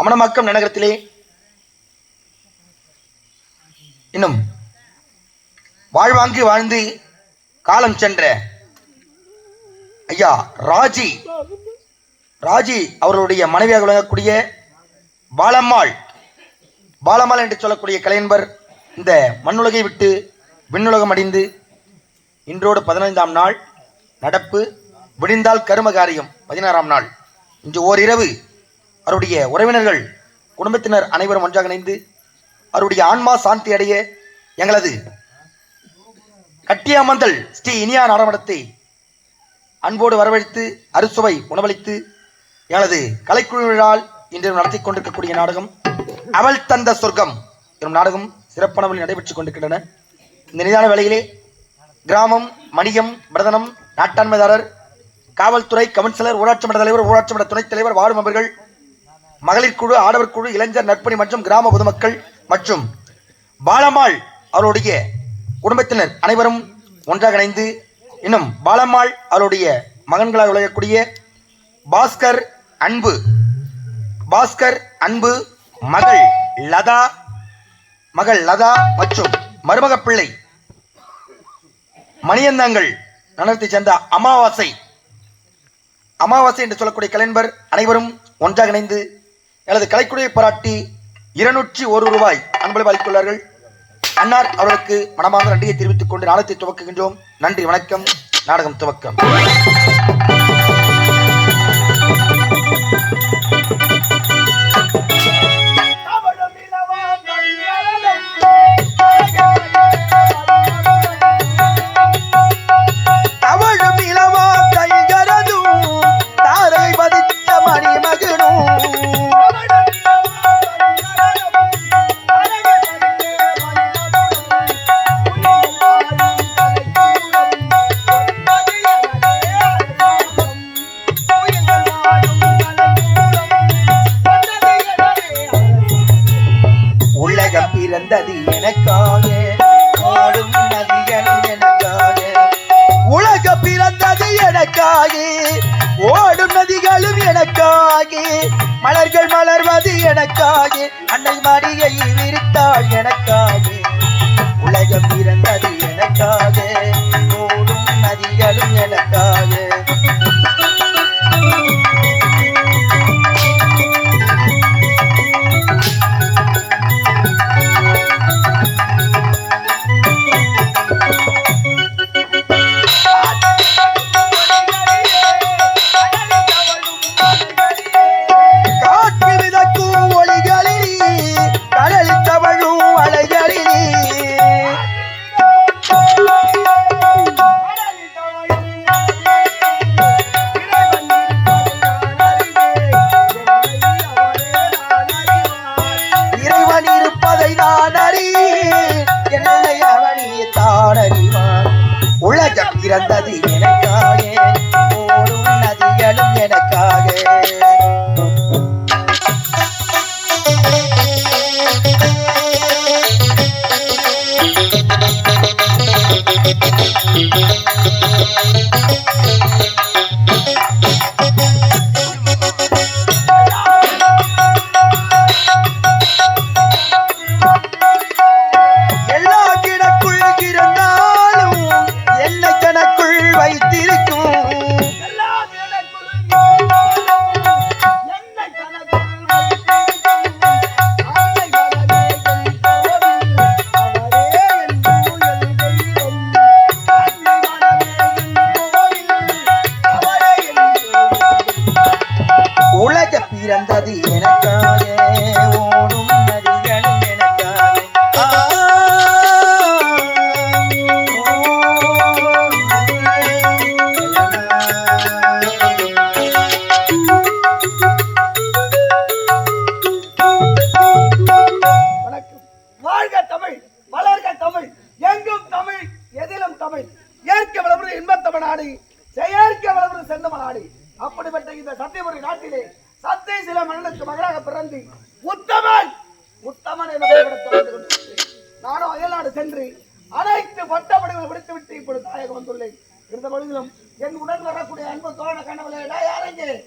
அமனமாக்கம் நகரத்திலே இன்னும் வாழ்வாங்கு வாழ்ந்து காலம் சென்ற ஐயா ராஜி அவர்களுடைய மனைவியாக விளங்கக்கூடிய பாலம்மாள் என்று சொல்லக்கூடிய கலைஞர் இந்த மண்ணுலகை விட்டு விண்ணுலகம் அடைந்து இன்றோடு 15ஆம் நாள் நடப்பு, விடிந்தால் கரும காரியம் 16ஆம் நாள். இன்று ஓரிரவு அவருடைய உறவினர்கள் குடும்பத்தினர் அனைவரும் ஒன்றாக இணைந்து அவருடைய ஆன்மா சாந்தி அடைய எங்களது கட்டியாமந்தல் ஸ்ரீ இனியா நாடகத்தை அன்போடு வரவழைத்து அறுசுவை உணவளித்து எங்களது கலைக்குழுவினால் இன்று நடத்தி கொண்டிருக்கக்கூடிய நாடகம் அவள் தந்த சொர்க்கம் எனும் நாடகம் சிறப்பானவர்கள் நடைபெற்றுக் கொண்டிருக்கின்றன. இந்த நிதான வேளையிலே கிராமம், மணியம், பிரதனம், நாட்டாண்மைதாரர், காவல்துறை, கவுன்சிலர், ஊராட்சி மன்ற தலைவர், ஊராட்சி மன்ற துணைத் தலைவர், வார்டு மெம்பர்கள், மகளிர் குழு, ஆடவர் குழு, இளைஞர் நற்பணி மற்றும் கிராம பொதுமக்கள் மற்றும் பாலம்மாள் அவருடைய குடும்பத்தினர் அனைவரும் ஒன்றாக இணைந்து இன்னும் பாலம்மாள் அவருடைய மகன்களாக விளங்கக்கூடிய பாஸ்கர் அன்பு மகள் லதா மற்றும் மருமக பிள்ளை மணியந்தங்கள் நகரத்தை சேர்ந்த அமாவாசை என்று சொல்லக்கூடிய கலைஞர் அனைவரும் ஒன்றாக இணைந்து எனது கலைக்குழுவை பாராட்டி 201 ரூபாய் அன்பளிப்பு அளித்துள்ளார்கள். அன்னார் அவர்களுக்கு மனமார்ந்த நன்றியை தெரிவித்துக் கொண்டு நாடகத்தை துவக்குகின்றோம். நன்றி, வணக்கம். நாடகம் துவக்கம். பிறந்தது எனக்காக, ஓடும் நதிகளும் எனக்காக. உலக பிறந்தது எனக்காக, ஓடும் நதிகளும் எனக்காக. மலர்கள் மலர்வது எனக்காக, அன்னை மரியை விரித்தாள் எனக்காக. உலகம் பிறந்தது எனக்காக, ஓடும் நதிகளும் எனக்காக. உலகம் பிறந்தது எனக்காக, ஓடும் நதிகளும் எனக்காக. பிறந்தது எனக்காக, ஓடும் நதிகளும் எனக்காக. வணக்கம். வாழ்க தமிழ், வளர்க தமிழ், எங்கும் தமிழ், எதிலும் தமிழ். ஏற்க வளர்வது இன்பத்தமிழ் நாடு, செயற்க வளர்வது செந்தமிழ் நாடு. அப்படிப்பட்ட இந்த சத்தியபுரி நாட்டிலே சத்தை சில மன்னனுக்கு மகளாக பிறந்து உத்தமன் நானும் அயல்நாடு சென்று அனைத்து பட்டப்படிகளை விடுத்துவிட்டு இப்பொழுது தாயகம் வந்துள்ளேன். இருந்த பொழுதிலும் என் உடன் வரக்கூடிய அன்பு தோழ கனவுல யாரெங்கே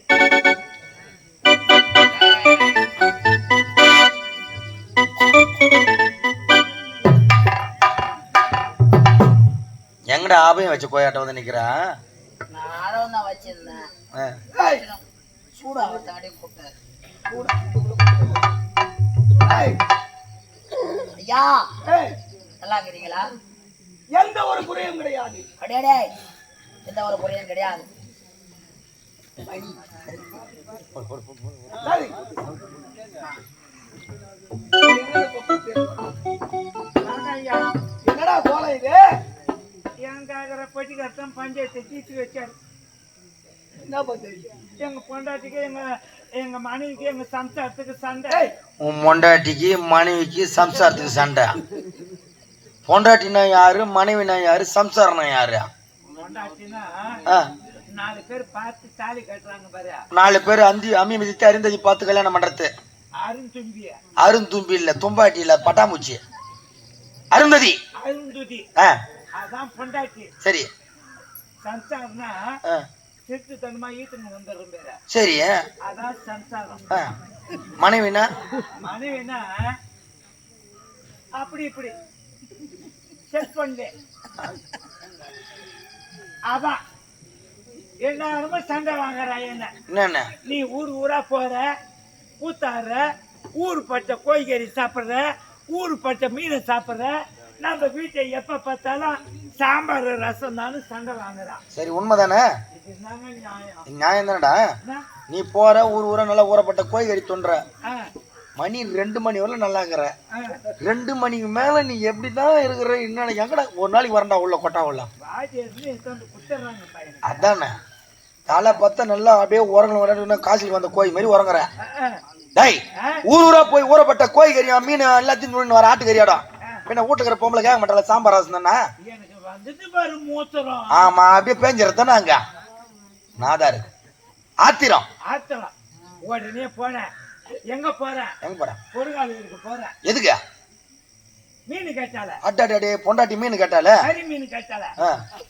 எங்கடா ஆபையும் வச்சு கோயாட்ட வந்து நிக்கிறா? நானும் தான் வச்சிருந்தேன். ஏய், சூடாக தாடி கூப்பிட்டாரு. ஏய், ஐயா ஏய், நல்லா இருக்கிறீங்களா? எந்த ஒரு குறையும் கிடையாது. அடையாடே எந்த ஒரு குறையும் கிடையாது. சரி. என்னடா கோலம் இது? எங்காகிற பொட்டிக்காரத்தான் பஞ்சாயத்தை தீர்த்து வச்சாரு. என்ன பண்றீங்க? எங்க பொண்டாட்டிக்கு எங்க மனைவிக்கு எங்க சம்சாரத்துக்கு சண்டை. ஏய், உன் பொண்டாட்டிக்கு மனைவிக்கு சம்சாரத்துக்கு சண்டை. பொண்டாட்டினா யாரு, மனைவினா யாரு, சம்சாரம்னா யாரு? பொண்டாட்டினா ஆ, 4 பேர் பார்த்து தாலி கட்டுறாங்க பாரு. 4 பேர் அம்மி மிதித்து அறிந்ததி பார்த்து கல்யாணம் பண்றது. அருந்தும்பிய அருந்தும்பி இல்ல, தும்பாட்டி இல்ல, பட்டாம்பூச்சி, அருந்ததி. அருந்துதி ஆ, அதான் பொண்டாட்டி. சரி. சம்சாரம்னா ஆ, திருட்டு தனமா ஈட்டுன்னு வந்துடும் பேரு. சரி. அதான் சம்சாரம். ஆ, மனைவினா மனைவினா அப்படி இப்படி செட் பண்ணு. அதான் எல்லாருமே சண்டை வாங்குறா. என்ன என்னென்ன? நீ ஊரா போற, கூத்தாடுற, ஊர் பட்ட கோழிக்கறி சாப்பிடுற, ஊர் பட்ட மீனை சாப்பிடுற. நம்ம வீட்டை எப்ப பார்த்தாலும் சாம்பார் ரசம் தானே சண்டை வாங்குறான். சரி, உண்மைதானே? இதுதாங்க நியாயம். நியாயம் தானடா. என்ன? நீ போற ஊரா நல்லா ஊறப்பட்ட கோய் கறி தொன்ற ஆ, மணி 2 மணி வரல நல்லா இருக்கிற. ஆ. 2 மணிக்கு மேல நீ எப்படிதான் இருக்கிற? என்ன எங்கடா ஒரு நாளைக்கு வரண்டா உள்ள கொட்டா உள்ள? வாஜியர்னு எடுத்து குத்துறாங்க பையனை. அதானே தலை பத்த நல்லா அப்படியே உரங்கணும் விளையாடு காசில் வந்த கோய் மாதிரி உறங்குற. டேய், ஊரா போய் ஊறப்பட்ட கோய் கறியா மீன் எல்லாத்தையும் நுழைந்து வர ஆட்டு கறியாடும். பின்ன வீட்டுக்கிற பொம்பளை கேட்க மாட்டால சாம்பார் ரசம் தானே? எனக்கு வந்துட்டு பாரு மூத்திரம். ஆமா, அப்படியே பேஞ்சிடத்தானே அங்க நாதாரு ஆத்திரம். ஆத்தலாம். உடனே போனேன். எங்க போறேன்? எங்க போற? பொருளாளருக்கு போறேன். எதுக்கு? மீன் கேட்டால, அட்டாடே பொண்டாட்டி மீன் கேட்டால. கறி மீன் கேட்டால.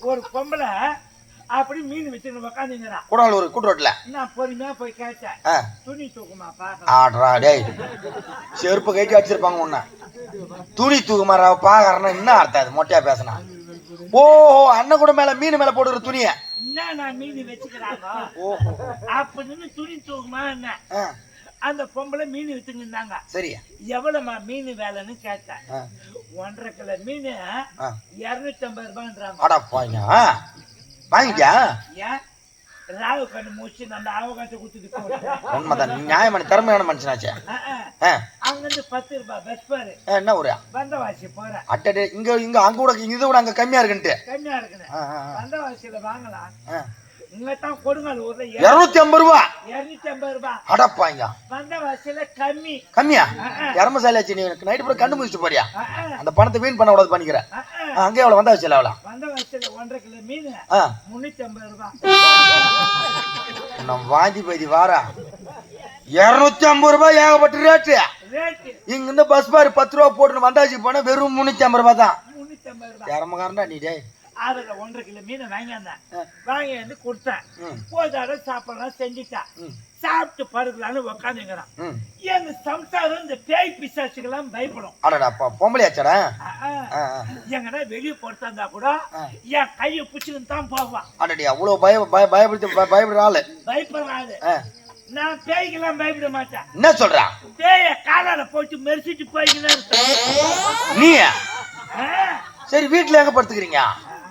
ஒரு பொம்பளை அப்படி மீன் வச்சுன்னு உக்காந்துங்கிறான். கூடாலூர் கூட்டுரோட்ல. நான் பொறுமையா போய் கேட்டேன். ஆ, துணி தூக்குமா பாக்கலாம். ஆடுறா டேய், செருப்பு கட்டி அடிச்சிருப்பாங்க உன்ன. துணி தூக்குமாரா பாக்குறேன்னா என்ன அர்த்தம்? அது மொட்டையா பேசினா. ஓஹோ, அண்ணன் கூட மேல மீன் மேல போடுற துணிய என்ன நான் மீன் வச்சுக்கிறாங்க. ஓஹோ, அப்படின்னு துணி தூக்குமா என்ன. ஆ, அந்த பொம்பளை மீன் வித்துங்க இருந்தாங்க. சரி. எவ்வளவுமா மீன் வேலைன்னு கேட்டேன். ஆ, 1.5 கிலோ மீன் ஆ. 250 ரூபான்றாங்க. அடப்பாங்க, வாங்கிக்க. ஏன் ராவு கண்ணு மூச்சு நம்ம அவகாசத்தை கொடுத்துட்டு போட்டேன். உண்மைதான், நீ நியாயமான திறமையான மனுஷனாச்சே. ஆ, அங்கிருந்து 10 ரூபாய் பஸ் பாரு. என்ன ஊரா? வந்தவாசி போறேன். அட்டடே, இங்க இங்க அங்க கூட இதை விட அங்க கம்மியா இருக்குன்ட்டு. கம்மியா இருக்குன்னு ஆ, ஆ, ஆ. வந்தவாசியில வாங்கலாம். ஆ. இங்கதான் கொடுங்கால் ஊர்ல 250 ரூபா. 250 ரூபாய். அடப்பாங்க, வந்தவாசியில கம்மி. கம்மியா? தர்மசாலையாச்சு. நீ நைட்டு பூரா கண்டு முடிச்சுட்டு போறியா? ஆ, ஆ, அந்த பணத்தை வீண் பண்ண கூடாது பண்ணிக்கிற. ஆ, ஆ. அங்கே எவ்வளவு வந்தா வச்சு எவ்வளவு? வந்தவாசியில 1.5 கிலோ மீன் ஆ, 350 ரூபாய். நம்ம வாந்தி பைதி வாரா. 250 ரூபாய் ஏகப்பட்ட ரேட்டு. ரேட்டு இங்க இருந்து பஸ் பாரு 10 ரூபா போட்டு வந்தாச்சு போனா வெறும் 350 ரூபாய் தான். 350 ரூபாய். திறமக்காரன்டா நீ டேய். அதுல 1.5 கிலோ மீனை வாங்கியிருந்தேன். வாங்கி வந்து கொடுத்தேன். ம், போதாட சாப்பிடலாம் செஞ்சுட்டேன். ம், சாப்பிட்டு படுக்கலான்னு உக்காந்துங்கிறான். ம். எங்க சம்சாரம் இந்த பேய் பிசாசுக்கெல்லாம் பயப்படும். அடடாப்பா, பொம்பளையாச்சடா. ஆ, ஆ. எங்கன்னா வெளியே கொடுத்தா கூட என் கையை பிடிச்சின்னு தான் போவான். அடடி, அவ்வளவு பயப்படுற ஆளு. பயப்படுறாரு. ஆ. நான் பேய்க்கெல்லாம் பயப்பட மாட்டேன். என்ன சொல்றா? பேய காலால போட்டு மெரிச்சிட்டு போய்க்கின்னு இருப்பேன். நீ ஆ, சரி, வீட்டுல எங்க படுத்துக்கிறீங்க?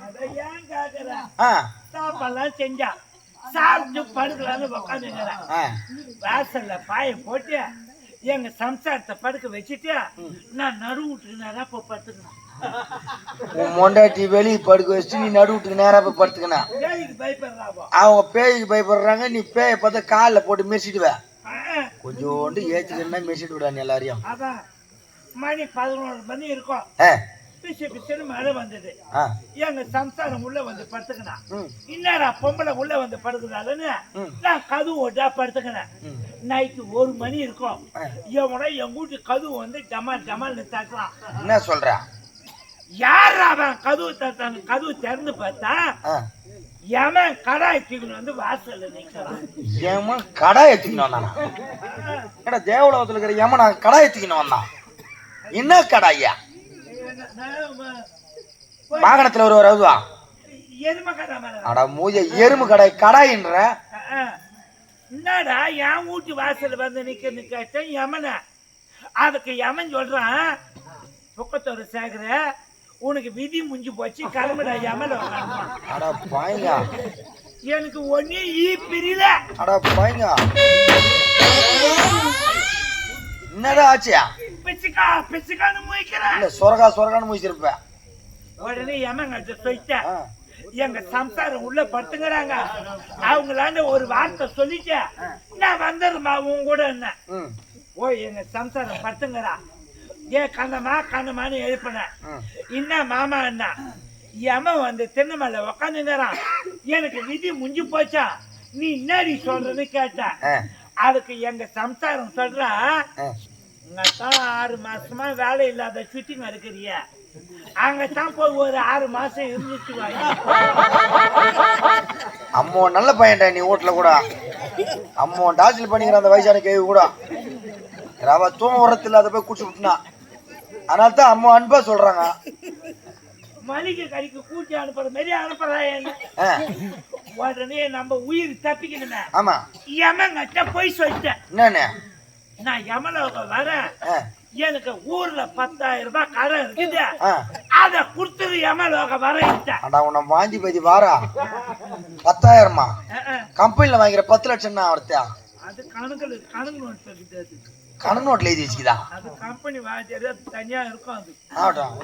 அத ஏன் கேக்குற? ஆ, சாப்பாடுலாம் செஞ்சா சாப்பிட்டு படுக்கலான்னு உக்காந்துங்கிறேன். ஆ. வாசல்ல பாய போட்டு எங்க சம்சாரத்தை படுக்க வச்சுட்டு நான் நடு வீட்டுக்கு நேரா போய் படுத்துக்கணும். உன் மொண்டாட்டி வெளியே படுக்க வச்சு நீ நடு வீட்டுக்கு நேரா போய் படுத்துக்கணும். பேய்க்கு பயப்படுறாவோ. அவங்க பேய்க்கு பயப்படுறாங்க, நீ பேயை பார்த்தா காலில் போட்டு மெரிச்சிடுவ. கொஞ்சோண்டு ஏச்சுக்கன்னா மெரிச்சிட்டு விடா நீ எல்லாரையும். அதான் மணி 11 மணி இருக்கும். ஆ, பிசு பிசுன்னு மழை வந்தது. ஆ. எங்க சம்சாரம் உள்ள வந்து படுத்துக்கினான். ம், இன்னடா பொம்பளை உள்ள வந்து படுக்குறாளுன்னு ம். நான் கதவு ஓட்டா படுத்துக்கினேன். ம். நைட்டு 1 மணி இருக்கும். ஆ. எவனோ எங்க வீட்டு கதவு வந்து ஜமால் ஜமால்னு தட்டுறான். என்ன சொல்ற? யார் அவன் கதவு தட்டான்னு கதவு திறந்து பார்த்தா ஆ. எவன் கடாய் தூக்கின்னு வந்து வாசல்ல நிக்கிறான். ஏமா கடை ஏத்திக்கணும் வந்தானா? ஏடா, தேவலோகத்துல இருக்கிற ஏமா நான் கடை ஏத்திக்கணும் வந்தான். என்ன கடாய்யா? வாகனத்துல ஒரு அதுவா? எருமை கடை மேல அட மூஜ எருமை கடை கடாயின்ற என்னடா என் வீட்டு வாசல் வந்து நிக்க கேட்டேன் யமனை. அதுக்கு யமன் சொல்றான், புக்கத்தோட சேகர உனக்கு விதி முடிஞ்சு போச்சு, கிளம்புடா யமல. அட பாய்ங்க, எனக்கு ஒன்னே பிரியல. அட பாய்ங்க, என்னடா ஆச்சியா? பிச்சுக்கா பிச்சுக்கான்னு முயக்கிறேன். இல்ல சொரகான்னு முடிச்சிருப்ப. உடனே யமங்கிட்ட சொல்லிட்டேன், எங்க சம்சாரம் உள்ள படுத்துங்கிறாங்க, அவங்களாண்ட ஒரு வார்த்தை சொல்லிட்டு நான் வந்துடுமா உன் கூட. என்ன ஓ எங்க சம்சாரம் படுத்துங்கிறா, ஏ கண்ணமான்னு எழுப்பினேன். என்ன மாமா என்ன யம வந்து திண்ணமல்ல உக்காந்துங்கிறான், எனக்கு விதி முடிஞ்சு போச்சா, நீ என்னடி சொல்றன்னு கேட்ட. அதுக்கு எங்க சம்சாரம் சொல்றா, உங்கத்தான் 6 மாசமா வேலை இல்லாத சுத்திங்க இருக்கிறிய, அங்கத்தான் போய் ஒரு 6 மாசம் இருந்துச்சு. அம்மோ நல்ல பையன்டா நீ வீட்டுல கூட. அம்மோ டார்ச்சல் பண்ணிக்கிற அந்த வயசான கேள்வி கூட அவ தூங்க உரத்துல அதை போய் குடிச்சு விட்டுனா. அதனால தான் அம்மா அன்பா சொல்றாங்க. மளிகை கடைக்கு கூட்டி அனுப்புற மாதிரி அனுப்புறா. உடனே நம்ம உயிர் தப்பிக்கணுமே. ஆமா, யமங்கிட்ட போய் சொல்லிட்டேன், என்னன்னு நான் யமலோகம் வரேன், எனக்கு ஊர்ல 10,000 ரூபாய் கடன் இருக்குது, அத குடுத்துரு யமலோகம் வரேன்ட்டேன். அடா உன்னை வாங்கி பதி வாரா 10,000மா? கம்பெனில வாங்கிற 10 லட்சம் தான் அவர்த்தா. அது கணக்கு நோட் இருக்குது, கணக்கு நோட்ல எழுதி வச்சுக்கிதா. அது கம்பெனி வாங்கிட்டு தனியா இருக்கும். அது ஆகட்டும்.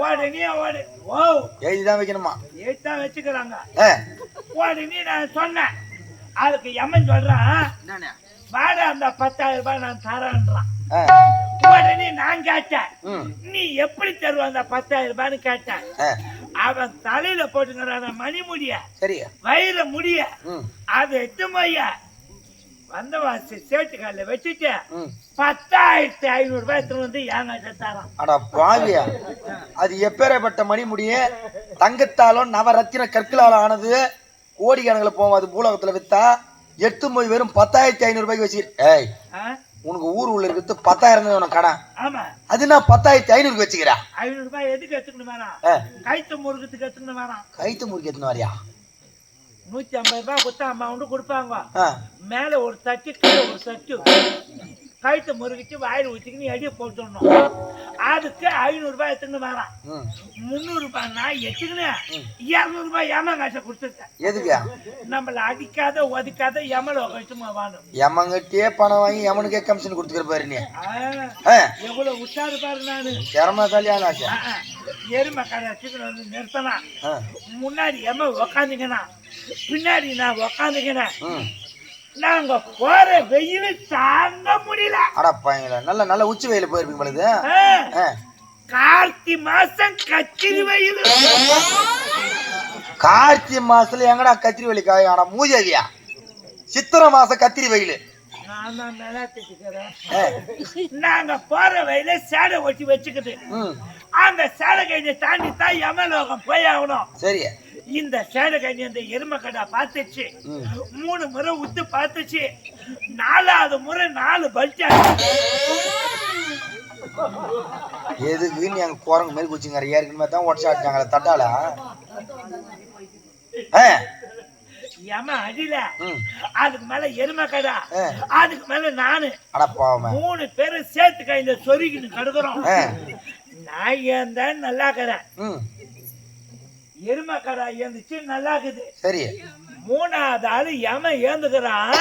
உடனே ஓ எழுதிதான் வைக்கணுமா? எழுத்தான் வச்சுக்கிறாங்க. உடனே நான் சொன்னேன், அதுக்கு யமன் சொல்றான், வாட அந்த 10,000 ரூபாய் நான் தரேன்றான். உடனே நான் கேட்டேன், நீ எப்படி தருவ அந்த 10,000 ரூபாய்னு கேட்டேன். அவன் தலையில போட்டுக்கிறான மணிமுடிய, வயிற முடிய, அதை எட்டுமைய வந்த வாசி சேட்டு கால வச்சுட்டு 10,500 ரூபாய் எடுத்துட்டு வந்து ஏங்க தரான். அடா பாவியா, அது எப்பேறப்பட்ட மணிமுடிய தங்கத்தாலும் நவரத்தின கற்களால் ஆனது, கோடிக்கணக்கில் போவோம். அது பூலோகத்துல வித்தா 8 மொழி வெறும் 10,500 ரூபாய்க்கு வச்சு. ஏய், உனக்கு ஊர் உள்ள இருக்கிறது 10,000 உனக்கு கடன். ஆமா, அது நான் 10,500 வச்சுக்கிறா. 500 ரூபாய் எதுக்கு எடுத்துக்கணும் வேணாம், கைத்து முறுக்கத்துக்கு எடுத்துக்கணும் வேணாம். கைத்து முறுக்கு எடுத்துன்னு வரியா? 150 ரூபாய் கொடுத்தா அம்மா கொடுப்பாங்க. மேல ஒரு தட்டு கீழே ஒரு தட்டு, கைத்து முறுக்கிட்டு வாயில் ஊற்றிக்கின்னு எடிய போட்டுடணும். அதுக்கு 500 ரூபாய் எடுத்துக்கணும் வேணாம். 300 ரூபாய் நான் எடுத்துக்கினேன், 200 ரூபாய் யமங்காட்ட கொடுத்துருக்கேன். எதுக்கு? நம்மள அடிக்காத ஒதுக்காத யமலோக வச்சுமா வேணும். யமங்கிட்டே பணம் வாங்கி யமனுக்கே கமிஷன் கொடுத்துக்கிற பாரு நீ. எவ்வளவு உஷாரு பாரு. நானு திறமைசாலியான ஆச்சு. எருமை கடை வச்சுக்கணும் வந்து நிறுத்தினா, முன்னாடி யம உக்காந்துக்கினா, பின்னாடி நான் உக்காந்துக்கினேன். நாங்க போற வெயில் தாங்க முடியல. அடப்பாங்களா, நல்ல உச்சி வெயில போயிருப்பீங்க பொழுது. கார்த்தி மாசம் கத்திரி வெயில். கார்த்தி மாசத்துல எங்கடா கத்திரி வெயில் காயும்? ஆனா மூஜாதியா, சித்திரை மாசம் கத்திரி வெயில். நான் தான் நல்லா திட்டுக்கிறேன். நாங்க போற வெயில சேடை ஒட்டி வச்சுக்கிட்டு, அந்த சேடை கையை தாண்டி தான் யமலோகம் போய் ஆகணும். சரி, இந்த சேடை கண்ணி அந்த எருமை கடை பார்த்துச்சு, 3 முறை உத்து பார்த்துச்சு, 4வது முறை 4 பல்ட்டா. எதுக்கு நீ அங்க குரங்கு மாதிரி குச்சிங்க? ஏற்கனவே தான் உடச்சாட்டாங்களே தட்டால. யம அடியில, அதுக்கு மேல எருமை கடை, அதுக்கு மேல நானு, 3 பேரும் சேர்த்து கையில சொருகின்னு கடுக்குறோம். நான் ஏன் தான் நல்லா இருக்கிறேன், எருமை கடை ஏந்துச்சு நல்லா இருக்குது. சரி, 3வது ஆளு யம ஏந்துக்கிறான்,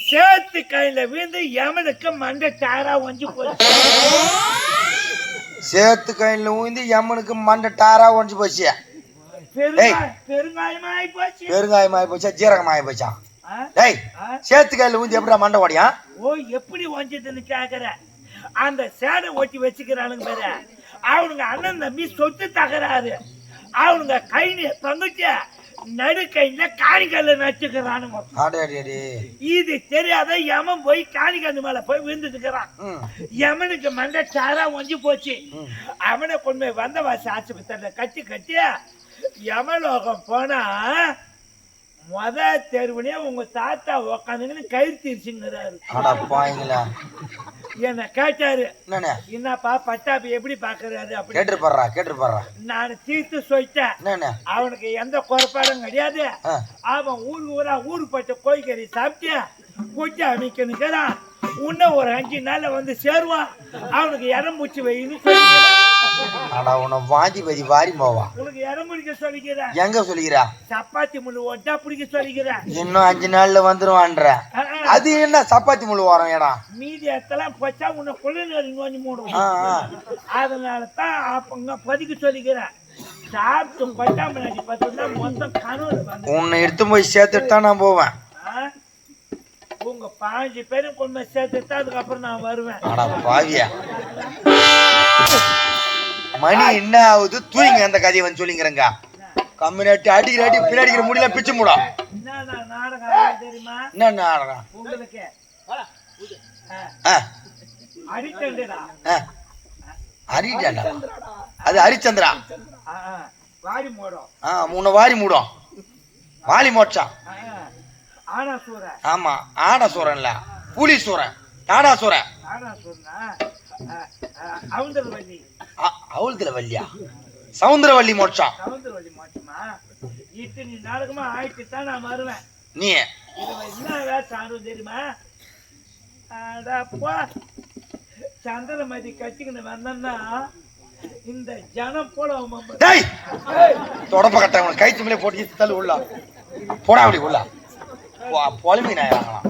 சேர்த்து கையில விழுந்து யமனுக்கு மண்டை டாரா ஒஞ்சு போச்சு. சேர்த்து கையில ஊந்தி யமனுக்கு மண்டை டாரா ஒஞ்சு போச்சு. பெருங்காயமாயி போச்சு. பெருங்காயமாயி போச்சா, ஜீரகமாயி போச்சா? டேய், சேர்த்து கையில ஊந்தி எப்படா மண்டை ஓடியா? ஓ, எப்படி ஒஞ்சதுன்னு கேக்குற? அந்த சேடை ஓட்டி வச்சுக்கிறானுங்க பேரு, அவனுங்க அண்ணன் தம்பி சொத்து தகராறு, அவனுங்க கைனு பங்குச்சு நடு கையில காணிக்கல்ல நச்சுக்கிறானுங்க. இது தெரியாத யமன் போய் காணிக்கல்லு மேல போய் விழுந்துட்டுக்கிறான். யமனுக்கு மண்டை சாரா ஒஞ்சி போச்சு. அவனை கொண்டு வந்த வாசி ஆஸ்பத்திரியில கட்டி யமலோகம் போனா முத தெருவுனே உங்க தாத்தா உக்காந்துங்கன்னு கயிறு தீர்ச்சுங்கிறாரு. அட பாங்களா, என்ன கேட்டாரு, என்னண்ணே என்னப்பா பட்டாபி எப்படி பாக்குறாரு அப்படி கேட்டுருப்பாரா. நான் தீர்த்து சொல்லிட்டேன். என்னண்ணே அவனுக்கு எந்த குறைபாடும் கிடையாது. அவன் ஊரு பட்ட கோழிக்கறி சாப்பிட்டு குச்சி அமைக்கணுங்கிறான். இன்னும் ஒரு 5 நாள்ல வந்து சேருவான். அவனுக்கு இடம் பூச்சி வைன்னு சொல்லிக்கிறேன். உன்னை வாந்தி பதி வாரி போவா. உனக்கு இடம் பிடிக்க சொல்லிக்கிறேன். எங்க சொல்லிக்கிறா? சப்பாத்தி முள்ளு ஒட்டா பிடிக்க சொல்லிக்கிறேன். இன்னும் 5 நாள்ல வந்துருவான்ற. அது என்ன சப்பாத்தி முள்ளு வரும் இடம்? மீதி இடத்தெல்லாம் போச்சா உன்னை குளிர் நோஞ்சி மூடும். அதனாலதான் அப்பங்க பதிக்க சொல்லிக்கிறேன். சாப்பிட்டு பட்டாம பார்த்தா மொத்தம் கனவு. உன்னை எடுத்து போய் சேர்த்துட்டு தான் நான் போவேன். உங்க 5 பேரும் கொண்டு சேர்த்துட்டு அதுக்கப்புறம் நான் வருவேன். ஆனா பாவியா, மணி என்ன ஆகுது? தூங்க அந்த கதையை வந்து சொல்லிங்கிறங்க. கம்யூனிட்டி அடிக்கிற பின்னாடிக்கிற முடியல பிச்சு மூடும். என்ன நாடகம் தெரியுமா? என்ன நாடகம் உங்களுக்கு? அடிச்சந்திரா. ஹரிச்சந்திரா? அது ஹரிச்சந்திரா. வாரி மூடும். உன்னை வாரி மூடும். வாலி மோட்சம். ஆனாசூரன். ஆமா, ஆடாசூரன் இல்ல, புலிசூரன். ஆடாசூரன். ஆனாசூரனா? சவுந்தரவல்லி. அவளுதுல வள்ளியா? சவுந்தரவல்லி மோட்சம். சவுந்தரவல்லி மோட்சமா? இத்தனை நாடகமா ஆயிட்டு தான் நான் வருவேன். நீ என்ன வேலை தெரியுமா? சந்திரமதி கட்டிக்கின்னு வந்தா இந்த ஜனம் போல தொடப்ப கட்ட கை தும்பிலே போட்டு தள்ளு உள்ள போடா. அப்படி உள்ள பொலிமை நாயலாம்.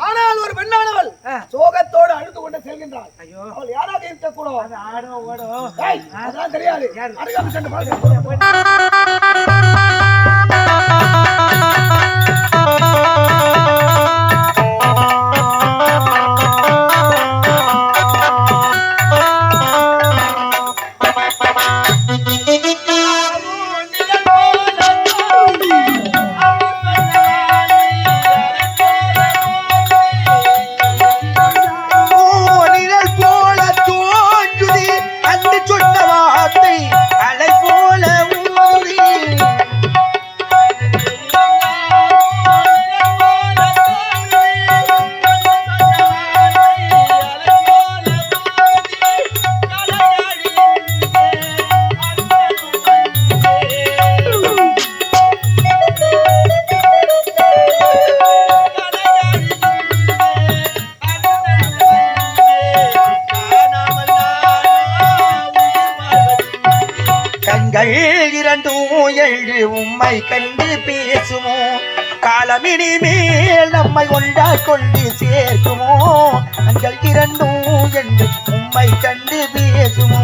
ஆனால் ஒரு பெண்ணானவள் சோகத்தோடு அழுது கொண்டு செல்கின்றாள். அவள் யாராக இருக்கக்கூடாது? அதெல்லாம் தெரியாது. அருகாமல் சென்று பாருங்க. உம்மை கண்டு பேசுமோ காலமினி மேல் நம்மை ஒன்றாய் கொண்டு சேர்க்குமோ அஞ்சல் இரண்டும் என்று உம்மை கண்டு பேசுமோ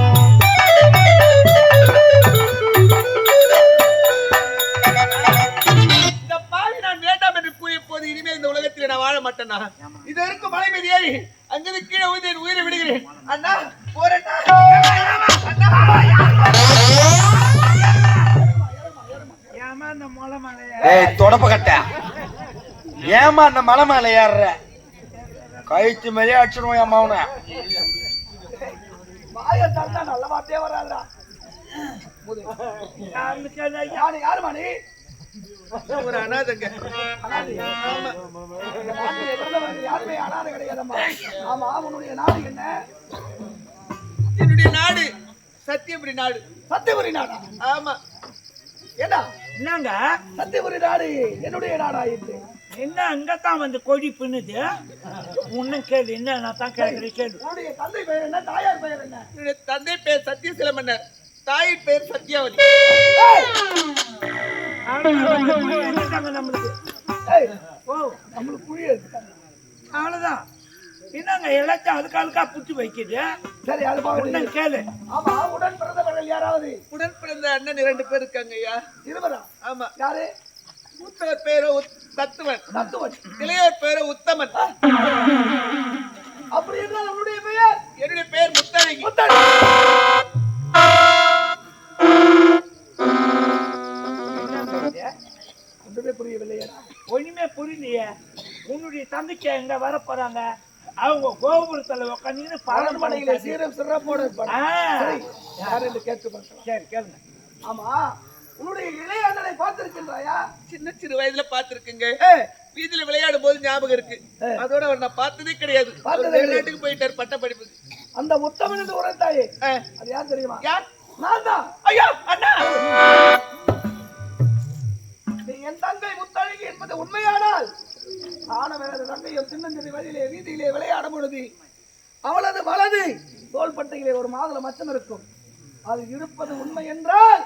இந்த பாவி நான் சரி அங்கிருந்து கீழே ஊதி என் உயிரை விடுகிறேன் அண்ணா போறேன்னா ஏமா இந்த மொளை மலையா ஏய் தொடப்ப கட்ட ஏமா அந்த மலை மேல ஏறுற கயிற்று மேலே அடிச்சிருவோம் என் மவனை வாயை தந்தா நல்ல வார்த்தையே வராதுடா யாரு யாருமா நீ ஒரு அனாதைங்க ஆமா இந்த நாட்டில் பிறந்தவர்கள் யாருமே அனாதை கிடையாதம்மா ஆமா உன்னுடைய நாடு என்ன என்னுடைய நாடு சத்தியபுரி நாடு சத்தியபுரி நாடா ஆமா ஏண்டா என்னங்க சத்தியபுரி நாடு என்னுடைய நாடாயிற்று என்ன அங்கத்தான் வந்து கொடி பின்னுது உன்னும் கேளு என்ன நான் தான் கேட்கிறேன் கேளு உன்னுடைய தந்தை பெயர் என்ன தாயார் பெயர் என்ன என்னுடைய தந்தை பெயர் சத்தியசில மன்னர் தாயின் பெயர் சத்யாவதி நம்மளுக்கு ஓ நம்மளுக்கு புரிய அவ்வளவுதான் என்னங்க எல்லாத்தையும் அதுக்கு அதுக்கா புட்டு வைக்குது சரி அது உன்னும் கேளு ஆமா உடன் பிறந்தவர்கள் யாராவது உடன் பிறந்த அண்ணன் 2 பேர் இருக்காங்க ஐயா இருவரா ஆமா யாரு மூத்தவர் பேரு தத்துவன் இளையவர் பேரு உத்தமன் அப்படி என்றால் உன்னுடைய பெயர் என்னுடைய பெயர் முத்தழகி ஒன்றுமே புரியவில்லையா ஒண்ணுமே புரியலையே உன்னுடைய தந்தைக்கு எங்க வர போறாங்க அவங்க கோபுரத்துல உட்காந்து அரண்மனையில சீரம் சிறப்போட இருப்பாங்க சரி யார் என்று கேட்டு பார்க்கலாம் சரி கேளுங்க ஆமா உன்னுடைய இளைய அண்ணனை பார்த்திருக்கின்றாயா சின்ன வயதுல பார்த்திருக்கீங்க வீதியில விளையாடும் போது ஞாபகம் இருக்கு அதோட அவர் நான் பார்த்ததே கிடையாது வெளிநாட்டுக்கு போயிட்டார் பட்ட படிப்புக்கு அந்த உத்தமன் என்று உரைத்தாயே அது யார் தெரியுமா யார் நான் தான் ஐயா அண்ணா நீ என் தங்கை முத்தழகி என்பது உண்மையானால் ஆனவரது தங்கையும் சின்னஞ்சிறு வழியிலே வீதியிலே விளையாடும் பொழுது அவளது வலது தோள்பட்டையிலே ஒரு மாதுளை மச்சம் இருக்கும் அது இருப்பது உண்மை என்றால்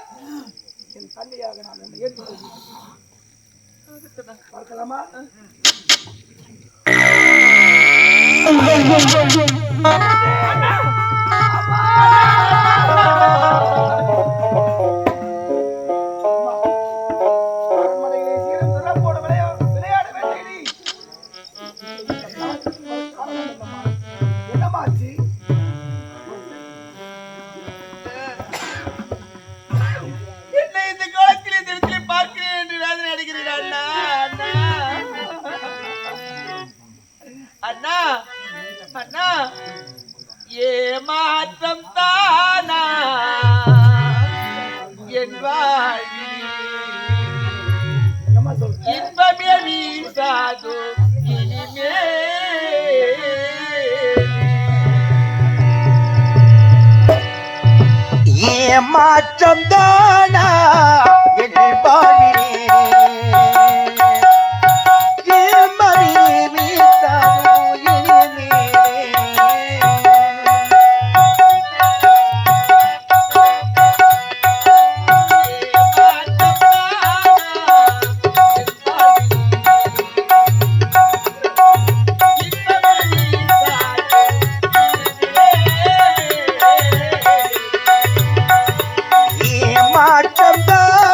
என் தங்கையாக நான் உன்னை ஏற்றுக்கொள்கிறேன் பார்க்கலாமா அரண்மனையிலே சீரும் சிறப்போடு விளையாட வேண்டியது என்னமாச்சு என்னை இந்த காலத்திலே திருத்திலே பார்க்கிறேன் என்று வேதனை அடைகிறேன் அண்ணா அண்ணா அண்ணா அண்ணா ஏமாற்றம் தானா என் வாழ்வில் இன்பமே வீசாதோ இனிமே ஏமாற்றம் தானா என் வாழ்விலே இன்பமே வீசாதோ இனிமே ஏமாற்றம் தான்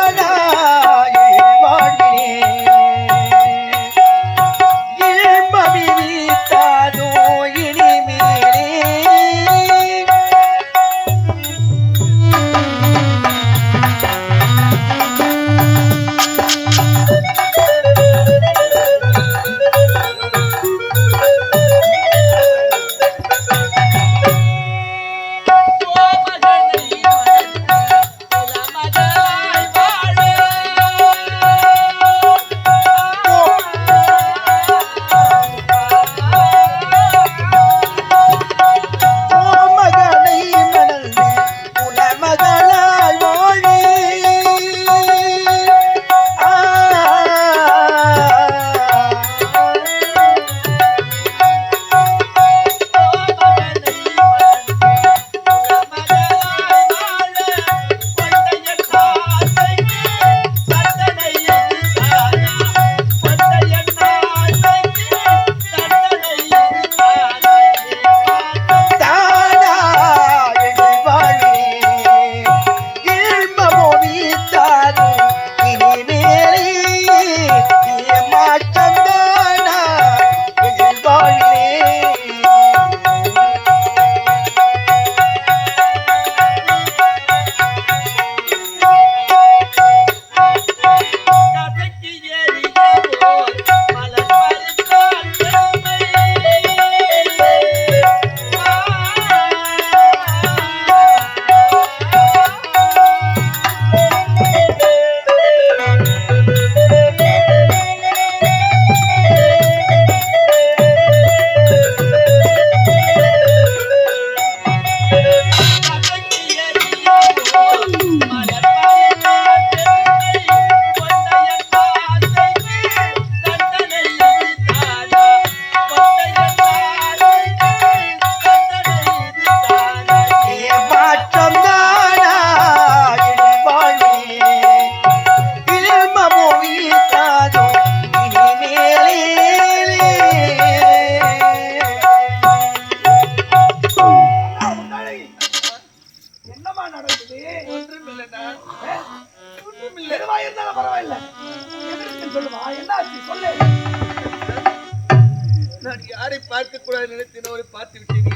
பார்க்க கூடாது நினைத்து அவரை பார்த்து விட்டேன்.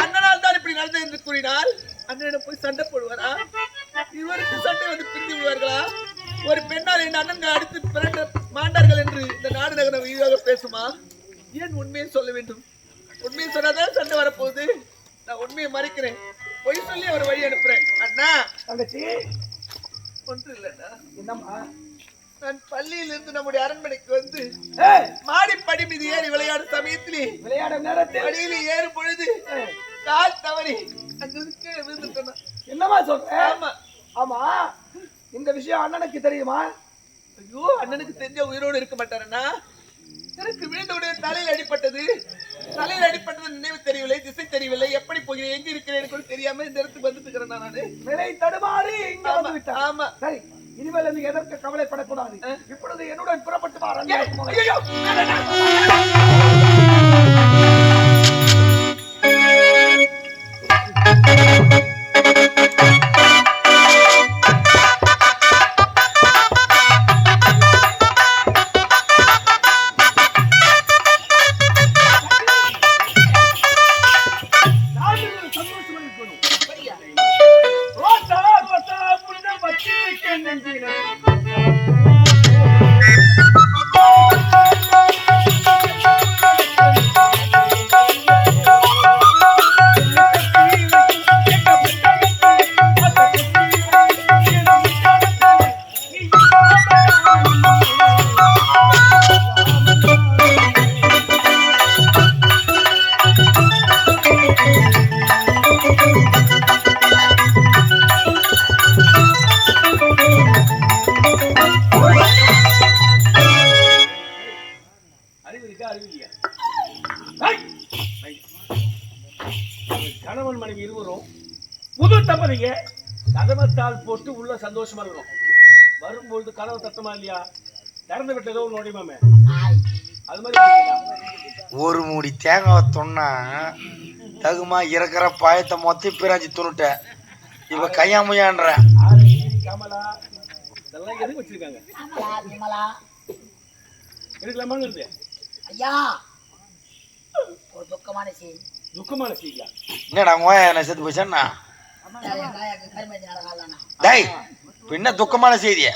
அண்ணனால் தான் இப்படி நடந்தது என்று கூறினால் அண்ணனிடம் போய் சண்டை போடுவாரா? இவருக்கு சண்டை வந்து பிரிந்து விடுவார்களா? ஒரு பெண்ணால் என் அண்ணன்கள் அடித்து பிறந்த மாண்டார்கள் என்று இந்த நாடு நகரம் விரிவாக பேசுமா? ஏன் உண்மையை சொல்ல வேண்டும்? உண்மையை சொன்னாதான் சண்டை வரப்போகுது. நான் உண்மையை மறைக்கிறேன், பொய் சொல்லி அவர் வழி அனுப்புறேன். அண்ணா தங்கச்சி ஒன்று இல்லைண்ணா, என்னம்மா? நான் பள்ளியிலிருந்து நம்முடைய அரண்மனைக்கு வந்து ஏய், மாடிப்படி மீது ஏறி விளையாடும் சமயத்திலே விளையாடும் நேரத்தில் படியில் ஏறும் பொழுது கால் தவறி அங்கிருந்து கீழே விழுந்துட்டேன். என்னம்மா சொல்ற? ஆமா. ஆமா, இந்த விஷயம் அண்ணனுக்கு தெரியுமா? ஐயோ, அண்ணனுக்கு தெரிஞ்ச உயிரோடு இருக்க மாட்டாரண்ணா. எனக்கு விழுந்தவுடைய தலையில் அடிப்பட்டது. தலையில் அடிப்பட்டது நினைவு தெரியவில்லை, திசை தெரியவில்லை, எப்படி போகிறேன், எங்க இருக்கிறேன் கூட தெரியாம இந்த இடத்துக்கு வந்துட்டு இருக்கிறேன் நானு. நிலை தடுமாறி இங்க ஆமா, வந்து விட்டார். ஆமா. சரி, இனிமேல் நீ எதற்கு கவலைப்படக்கூடாது. இப்பொழுது என்னுடன் புறப்பட்டு வா. ஐயோ, சந்தோஷமா இருக்கணும். ரோட்டா ரோட்டா புனித பச்சை நெஞ்சிலே கணவன் மனைவி இருவரும் புது தம்பதிங்க கதவத்தால் போட்டு உள்ள சந்தோஷமா இருக்கும். வரும்பொழுது கதவை தட்டமா இல்லையா? திறந்து விட்டதோ நோடிமாமே. அது மாதிரி ஒரு மூடி தேங்காவை தொன்னா தகுமா இறக்குற பாயத்தை மொத்தம் பிராஞ்சி துணுட்ட இப்ப கையாமையான்ற கமலா இதெல்லாம் எதுக்கு வச்சிருக்காங்க? இருக்கலாமான்னு இருக்கு. ஐயா, ஒரு துக்கமான செய்தி. துக்கமான செய்தியா? என்னடா மோய செத்து போச்சா? கருமேஜி நடக்காலண்ணா. டேய், பின்ன துக்கமான செய்திய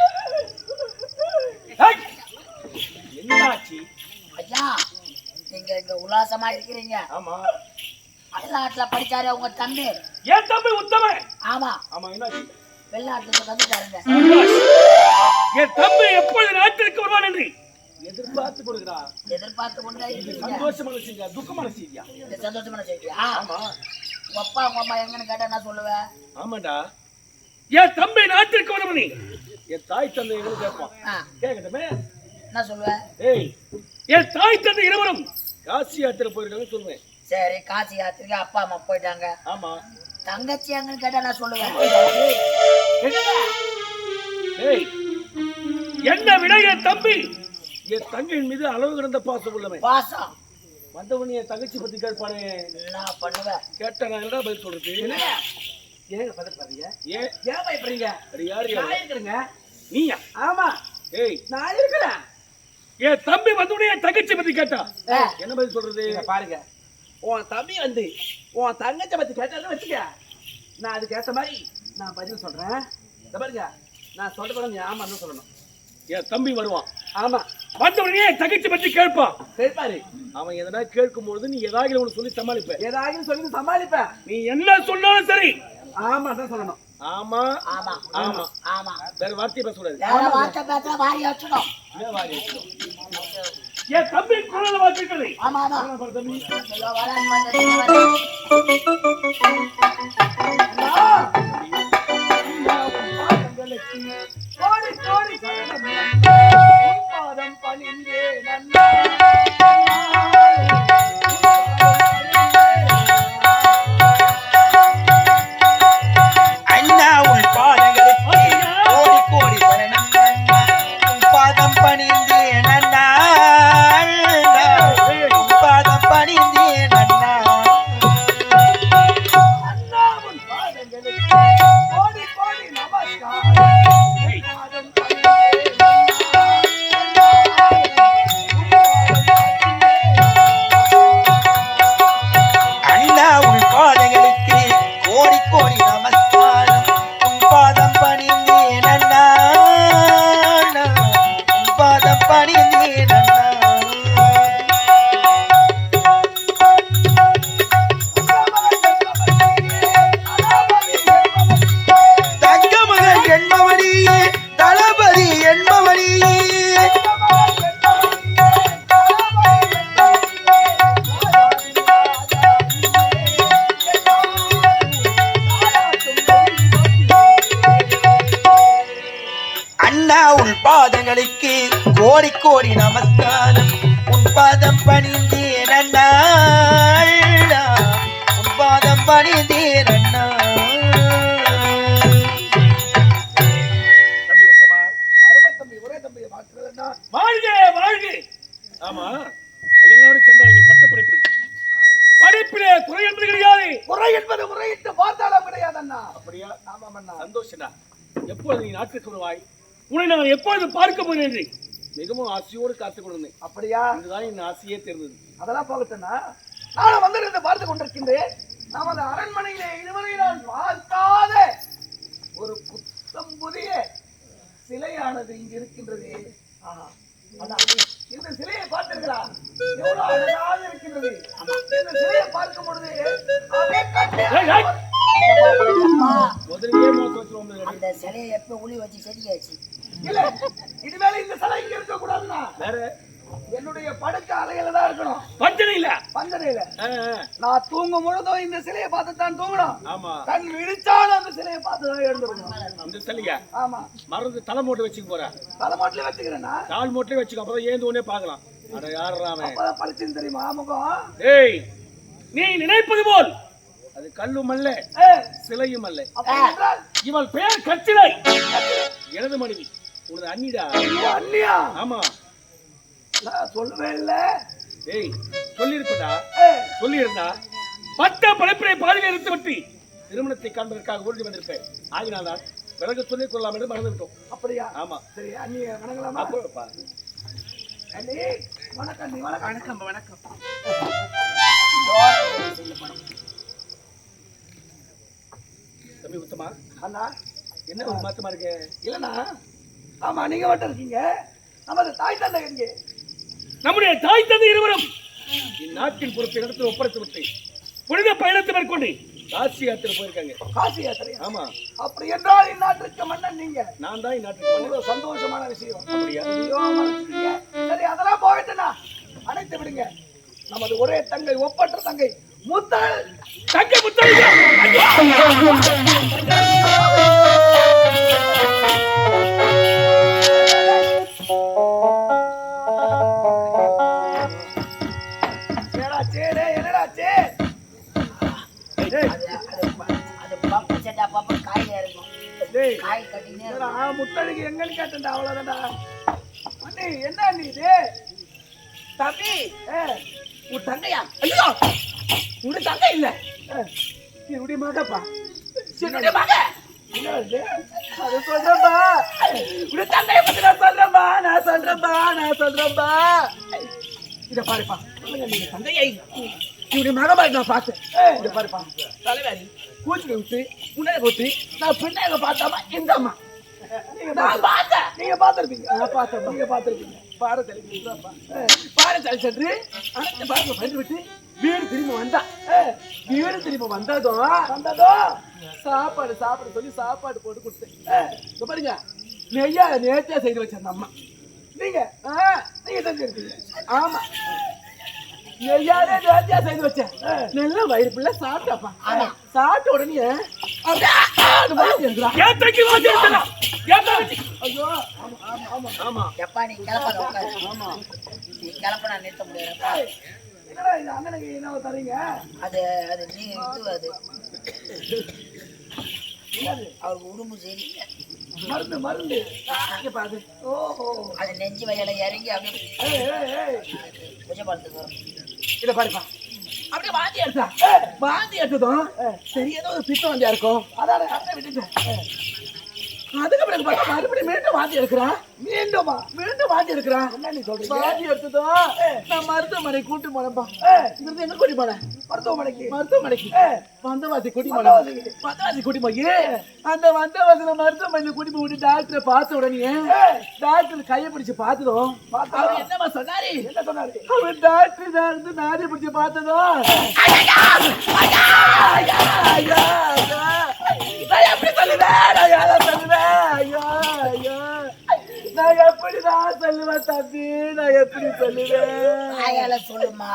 என்னாச்சு? ஐயா, நீங்க இங்க உல்லாசமா இருக்கிறீங்க. ஆமா, வெளிநாட்டுல படிச்சாரு உங்க தம்பி. ஏன் தம்பி உத்தமன்? ஆமா, ஆமா, என்னாச்சு? வெளிநாட்டுல வந்துட்டாருங்க. என் தம்பி எப்பொழுது நாட்டிற்கு வருவான் என்று எதிர்பார்த்து கொடுக்கிறா. எதிர்பார்த்து கொண்டு இருக்கீங்க. சந்தோஷமான செய்தியா துக்கமான செய்தியா? இந்த சந்தோஷமான செய்தியா? ஆமா. உங்க அப்பா உங்க அம்மா எங்கன்னு கேட்டா என்ன சொல்லுவேன்? ஆமாண்டா, என் தம்பி நாட்டிற்கு வருவனி என் தாய் தந்தை எங்களுக்கு கேட்பான். கேட்கட்டுமே, என்ன சொல்லுவேன்? ஏய், என் தாய் தந்தை இருவரும் காசி யாத்திரை போயிருக்காங்க சொல்லுவேன். சரி, காசி யாத்திரைக்கு அப்பா அம்மா போயிட்டாங்க. ஆமா. தங்கச்சி எங்கன்னு கேட்டா நான் சொல்லுவேன். ஏய், என்ன விட என் தம்பி என் தங்கையின் மீது அளவு கிடந்த பாசம் உள்ளவன். பாசம் வந்தவன் என் தங்கச்சி பத்தி கேட்பானே, என்ன பண்ணுவேன்? கேட்ட நான் என்ன பதில் சொல்றது? ஏங்க பதப்படுறீங்க? ஏன் பயப்படுறீங்க? அது யாரு? நான் இருக்கிறேங்க. நீயா? ஆமா, ஏய், நான் இருக்கிறேன். என் தம்பி வந்தவனே என் தங்கச்சி பத்தி கேட்டா ஆ. என்ன பதில் சொல்றது? இங்க பாருங்க, உன் தம்பி வந்து உன் தங்கச்ச பத்தி கேட்டாலும் வச்சுக்க, நான் அதுக்கு ஏத்த மாதிரி நான் பதில் சொல்றேன். இத பாருங்க, நான் சொல்றேன், நீ ஆமான்னு சொல்லணும். என் தம்பி வருவான், ஆமா, வந்தவனே என் தங்கச்சி பத்தி கேட்பான். கேட்பாரு. அவன் எதனா கேட்கும்பொழுது நீ ஏதாவது ஒன்று சொல்லி சமாளிப்ப. ஏதாவது சொல்லி சமாளிப்பேன். நீ என்ன சொன்னாலும் சரி ஆமா தான் சொல்லணும். ஆமா ஆமா ஆமா, ஆமா. வேற வார்த்தை பேசக்கூடாது. வேற வார்த்தை பேச வாரி வச்சிடும். என் தம்பி குரல் வாசிக்கிறது. ஆமா ஆமா. தம்பி ஐயோ, வரேன், வரேன். கோடி கோடி சரணம் உன் பாதம் பணிந்தே நன்னா. அண்ணா உன் பாதங்களுக்கு கோடி கோடி சரணம், உன் பாதம் பணிந்தேன் அண்ணா, உன் பாதம் பணிந்தேன் அண்ணா. அண்ணா உன் பாதங்களுக்கு கோடி கோடி நமஸ்காரம். உன் பாதம் பணிந்தே நன்னா. உன் பாதம் பணிந்தே கோடி கோடி நமஸ்காரம் உன் பாதம் பணிந்தேன் அண்ணா உன் பாதம் பணிந்தேன் அண்ணா. தம்பி உத்தமா, அருமை தம்பி, ஒரே தம்பி மாற்றுறதுன்னா வாழ்க வாழ்க. ஆமா, எல்லாரும் சென்றாங்க. பட்ட படிப்பு படிப்பிலே குறை என்று கிடையாது. குறை என்பது முறையிட்டு பார்த்தாலும் கிடையாது அண்ணா. அப்படியா? ஆமாம் அண்ணா. சந்தோஷடா. எப்பொழுது நீ நாட்டுக்கு வருவாய், உன்னை நான் எப்பொழுது பார்க்க போறேன் என்று மிகவும் ஆசையோடு காத்துக் கொண்டிருந்தேன். அப்படியா? இதுதான் என் ஆசையே தெரிந்தது. அதெல்லாம் போகட்டும்னா நானும் வந்திருந்து பார்த்து கொண்டிருக்கின்றேன். நமது அரண்மனையிலே இதுவரை நான் பார்க்காத ஒரு புத்தம் புதிய சிலையானது இங்கு இருக்கின்றது. ஆஹா. அண்ணா, இந்த சிலையை பார்த்தீர்களா? எவ்வளவு அழகாக இருக்கின்றது. இந்த சிலையை பார்க்கும் பொழுது அப்படியே கண்ணே ஏய், ஏய். அம்மா, முதலிலே மோசம் வச்சிருவோம். அந்த சிலையை எப்ப உளி வச்சு செடியாச்சு? இல்ல, இனிமேல இந்த சிலை இங்க இருக்க கூடாதுண்ணா. வேற என்னுடைய படுக்க அறையில தான் இருக்கணும், பஞ்சனை இல்ல. பந்தனையில. நான் தூங்கும் பொழுதும் இந்த சிலையை பார்த்து தான் தூங்கணும். ஆமா, கண் விழிச்சாலும் அந்த சிலையை பார்த்து தான் எழுந்திருக்கணும். இந்த சிலையா ஆமா, மறந்து தலை மூட்டை வச்சுக்க போற, தலைமாட்டில வச்சுக்கிறேன்னா கால் மூட்டையும் வச்சுக்க. அப்புறம் ஏந்து ஒன்னே பாக்கலாம். அட யாருறாமே? அப்பதான் பளிச்சுன்னு தெரியுமா முகம்? ஏய், நீ நினைப்பது போல் அது கல்லும் அல்ல, சிலையும் அல்ல. அப்படி என்றால் இவள் பெயர் கச்சிலை, எனது மனைவி, உனது அண்ணிடா. ஐயோ, அண்ணியா? ஆமா. நான் சொல்லவே இல்ல. ஏய், சொல்லியிருப்படா, ஏய், சொல்லியிருந்தா பட்ட படிப்பினை பாதியில் எடுத்து விட்டு திருமணத்தை காண்பதற்காக ஓடி வந்திருப்பேன். ஆகினால் தான் பிறகு சொல்லிக் கொள்ளலாம் என்று மறந்து விட்டோம். அப்படியா? ஆமா. சரி, அண்ணி வணங்கலாமா? அப்போ பாரு. அண்ணி வணக்கம். அண்ணி வணக்கம். வணக்கம் வணக்கம். தம்பி உத்தமா, அண்ணா, என்ன ஒரு மாத்தமா இருக்கு? இல்லண்ணா. ஆமா, நீங்க மட்டும் இருக்கீங்க. நமது தாய் தந்தை எங்கே? நம்முடைய தாய் தந்தை இருவரும் இந்நாட்டின் பொறுப்பை இடத்தில் ஒப்படைத்து விட்டு புனித பயணத்தை மேற்கொண்டு காசி யாத்திரை போயிருக்காங்க. காசி யாத்திரை? ஆமா. அப்படி என்றால் இந்நாட்டிற்கு மன்னன் நீங்க. நான் தான் இந்நாட்டுக்கு வந்தேன். ஒரு சந்தோஷமான விஷயம். அப்படியா? ஐயோ, மறந்துட்டீங்க. சரி, அதெல்லாம் போயிட்டுனா அணைத்து விடுங்க. நமது ஒரே தங்கை, ஒப்பற்ற தங்கை முத்தல். தங்க முத்தரையா? அது பப்பு செட்டா பப்பு காயில இருக்கும். காய் கட்டினே இருக்கும். முத்தழுகி எங்கன்னு கேட்டா அவ்வளவுதான்டா. அண்ணி, என்ன அண்ணி இது? தம்பி, ஏ, உன் தங்கையா? ஐயோ, உன் தங்கை இல்ல, என்னுடைய மகப்பா. என்னுடைய மக. என்ன இது? அது சொல்றேன்பா. உன் தங்கையை பத்தி நான் சொல்றேன்பா, நான் சொல்றேன்பா. இத பாருப்பா, நீங்க தங்கையை இவருடைய மகமாரி நான் பார்த்தேன். இத பாருப்பா, தலைவாரி கூச்சில விட்டு முன்னாடி போட்டு நான் பின்னாக பார்த்தாமா இந்த அம்மா நான் பார்த்தேன். நீங்க பாத்திருப்பீங்க. நான் பார்த்தேன். நீங்க பாத்திருப்பீங்க. பாட தலை சென்று அனைத்து பாடல பயந்து விட்டு வீடு திரும்பி வந்தா. வீடு திரும்பி வந்ததும் சாப்பாடு சாப்பிட சொல்லி சாப்பாடு போட்டு கொடுத்தேன். பாருங்க, நெய்யா நேர்த்தியா செய்து வச்ச அந்த அம்மா. நீங்க நீங்க செஞ்சிருக்கீங்க. ஆமா, நெய்யாவே நேர்த்தியா செய்து வச்சேன். நல்ல வயிறு பிள்ளை சாப்பிட்டாப்பா. சாப்பிட்ட உடனே ஐயோ, ஆமா. எப்பா நீ கிளப்பாத உட்காரு. நீ கிளப்ப நான் நிறுத்த முடியாது. என்னடா இது அண்ணனுக்கு என்ன தரீங்க? அது அது நீ இது அது அவருக்கு உடம்பு சரியில்லை. மருந்து மருந்து. பாது. ஓஹோ. அது நெஞ்சு வயல இறங்கி அப்படியே ஏய் ஏய் ஏய். புஜபாலத்துக்கு வரும். இத பாருப்பா, அப்படியே வாந்தி எடுத்தா. வாந்தி எடுத்ததும் சரி ஏதோ ஒரு பித்தம் வந்தியா இருக்கும். அதானே அப்படியே விட்டுட்டேன். அதுக்கு பிறகு பார்த்தா மறுபடியும் மீண்டும் வாந்தி எடுக்கிறான். மீண்டுமா? மீண்டும் வாந்தி எடுக்கிறான். என்ன நீ சொல்றீங்க? வாந்தி எடுத்ததும் நான் மருத்துவமனை கூட்டு போனப்பா. இங்கிருந்து எங்க கூட்டி போனேன்? மருத்துவமனைக்கு வந்தவாசி கூட்டி போனேன். வந்தவாசி கூட்டி போய் அந்த வந்தவாசில மருத்துவமனை கூட்டி போய் விட்டு டாக்டரை பார்த்த உடனே டாக்டர் கையை பிடிச்சு பார்த்ததும் அவர் என்னமா சொன்னாரு? என்ன சொன்னாரு? அவர் டாக்டர் இருந்து நாடி பிடிச்சு பார்த்ததும் நான் எப்படி சொல்லுவேன்? நான் யாரை சொல்லுவேன்? ஐயோ ஐயோ, நான் எப்படிதான் சொல்லுவேன் தம்பி? நான் எப்படி சொல்லுவேன்? வாயால சொல்லுமா.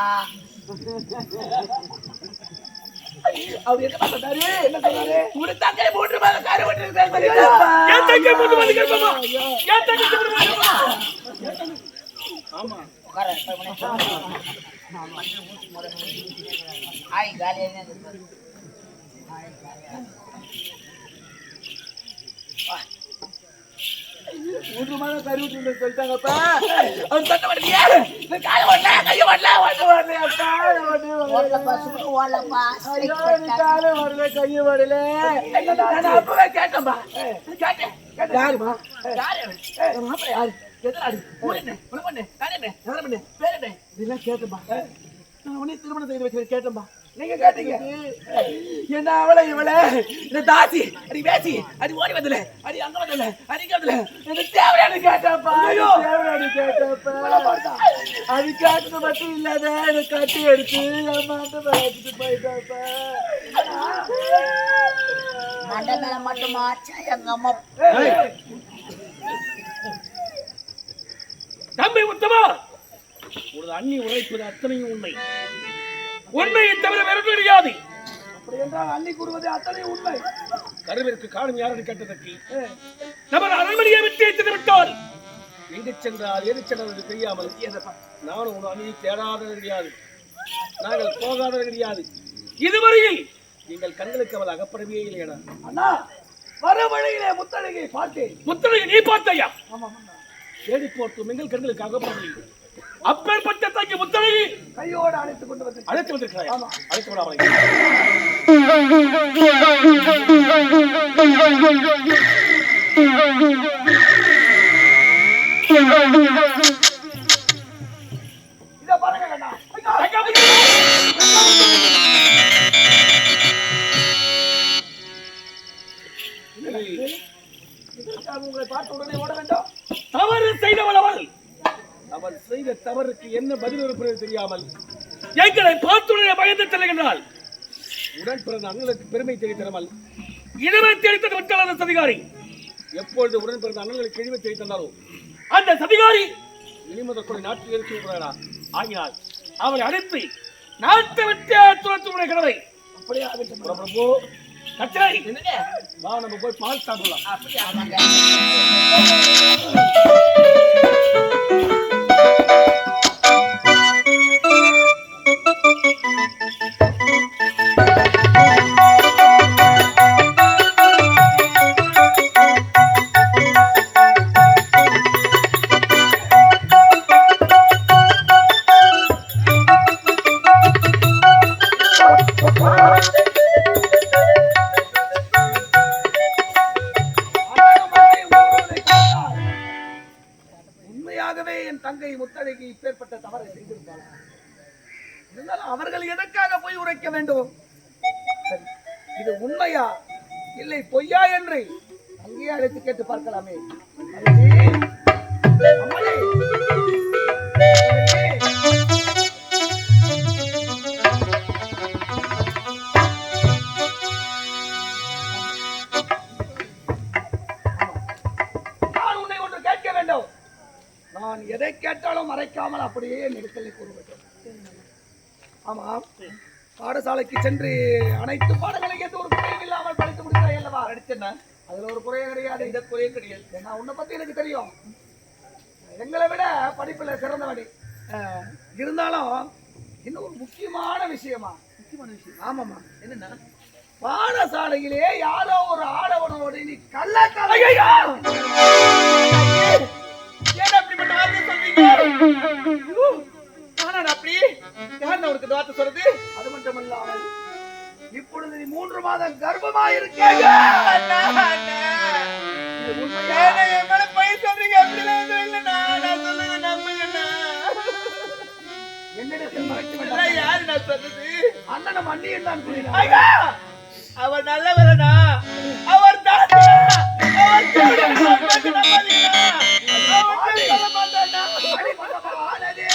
அவர் என்ன சொன்னாரு? என்ன சொன்னாரு? ஒரு தங்கை 3 மாத காரை விட்டு இருக்காரு. என் தங்கை 3 மாத கர்ப்பமா? என் தங்கை 3 மாத கர்ப்பமா? ஆமா உட்கார ஆய் காலியா மூன்று மாதம் கறி விட்டு சொல்லிட்டாங்கப்பா. அவன் தட்ட மாட்டேங்க காலை ஓடல கையை ஓடல ஓடல வரலையாப்பா, ஓடலப்பா சுட்டு ஓடலப்பா ஐயோ, எனக்கு காலை வரல, கையை வரல. நான் அப்பவே கேட்டேன்பா கேட்டேன் யாருமா? யாரு மாப்பிள்ளை யாரு எதிராடி ஊர் என்ன உனக்கு பண்ணு காரியம் என்ன நகரம் என்ன பேர் என்ன இதெல்லாம் கேட்டேன்பா. நான் உடனே திருமணம் செய்து வைக்கிறேன் கேட்டேன்பா நீங்க கேட்டீங்க. என்ன அவளை இவளை இந்த தாசி அடி பேசி அடி ஓடி வந்தல அடி அங்க வந்தல அடி இங்க வந்தல எனக்கு தேவையான கேட்டாப்பா ஐயோ தேவையானு கேட்டப்ப அது கேட்டது மட்டும் இல்லாத எனக்கு கட்டி எடுத்து அம்மாட்ட வளர்த்துட்டு போயிட்டாப்பா. மண்டை மேல மட்டும் மாச்சா எங்க அம்மா தம்பி உத்தமா ஒரு அண்ணி உரைப்பது அத்தனையும் உண்மை. உண்மையை தவிர வேறு கிடையாது. அப்படி என்றால் அள்ளி கூறுவது அத்தனை உண்மை. கருவிற்கு காரணம் யாருன்னு கேட்டதற்கு நம்ம அரண்மனையை விட்டு எத்தனை விட்டால் எங்கு சென்றால் எது சென்றால் என்று தெரியாமல் நானும் ஒரு அணியை தேடாதது கிடையாது, நாங்கள் போகாதது கிடையாது. இதுவரையில் எங்கள் கண்களுக்கு அவள் அகப்படவே இல்லையடா. அண்ணா, வர வழியிலே முத்தழகியை பார்த்தேன். முத்தழகி நீ பார்த்தையா? ஆமா, தேடி போட்டும் எங்கள் கண்களுக்கு அகப்படவில்லை. அப்பேற்பட்ட தாக்கி முத்தழகி கையோடு அழைத்துக் கொண்டு வந்து அழைத்து வந்திருக்கிறாய். அழைத்து விடாமலை இத பாருங்க அண்ணா. இதற்காக உங்களை பார்த்த உடனே ஓட வேண்டாம். தவறு செய்தவள் அவள். அவள் செய்த தவறுக்கு என்ன பதில் இருப்பது தெரியாமல் எங்களை பார்த்துடைய பயந்து செல்கின்றாள். உடன் பிறந்த அண்ணனுக்கு பெருமை தேடி தராமல் இனிமை தேடித்தது விட்டால் அந்த சதிகாரி. எப்பொழுது உடன் பிறந்த அண்ணனுக்கு இழிவை தேடி தந்தாரோ அந்த சதிகாரி இனிமதற்குள்ள நாட்டில் இருக்கிறாரா ஆகினால் அவளை அழைத்து நாட்டை விட்டு துரத்துடைய கனவை அப்படியே ஆகட்டும். பிரபு கச்சரை என்னங்க வா நம்ம போய் பால் சாப்பிடலாம். அப்படியே உண்மையாகவே என் தங்கை முத்தழகி இப்பேற்பட்ட தவறை செய்திருப்பாள். இருந்தாலும் அவர்கள் எதற்காக போய் உரைக்க வேண்டும்? சரி, இது உண்மையா இல்லை பொய்யா என்று அங்கேயே அழைத்து கேட்டு பார்க்கலாமே. அம்மாளே, அம்மாளே. நான் உன்னை ஒன்று கேட்க வேண்டும். நான் எதை கேட்டாலும் மறைக்காமல் அப்படியே நெருக்கலை கூற வேண்டும். ஆமா, பாடசாலைக்கு சென்று அனைத்து பாடங்களையும் எந்த ஒரு குறையும் இல்லாமல் படித்து முடித்தாய் அல்லவா? படிச்சேன்னா அதுல ஒரு குறையும் கிடையாது, இந்த குறையும் கிடையாது. ஏன்னா உன்னை பத்தி எனக்கு தெரியும். எங்களை விட படிப்புல சிறந்தவடி. இருந்தாலும் இன்னும் ஒரு முக்கியமான விஷயமா? ஆமாமா, என்னன்னா பாடசாலையிலே யாரோ ஒரு ஆடவனோடு நீ கள்ளக்கலை. ஏன் அப்படிப்பட்ட வார்த்தை சொல்றீங்க? நானா அப்படி யார் உனக்கு இந்த வார்த்தை சொல்றது? அது மட்டுமல்லாமல் இப்பொழுது நீ 3 மாதம் கர்ப்பமாயிருக்கீங்க. என் மேல போய் சொல்றீங்க. அப்படிலாம் எதுவும் இல்லைண்ணா. நான் சொல்லுங்க நம்புங்கண்ணா. என்னிடத்தில் மறைத்து இதெல்லாம் வேண்டாம். யாரு நான் சொல்றது? அண்ணனும் அண்ணியும் தான் கூறினார். ஐயா, அவர் நல்லவரனா? அவர் தாத்தா, அவர் தேவனா? அவர் நம்பாதீங்கண்ணா. அவர் சொல்ல மாட்டானா? ஆனதே.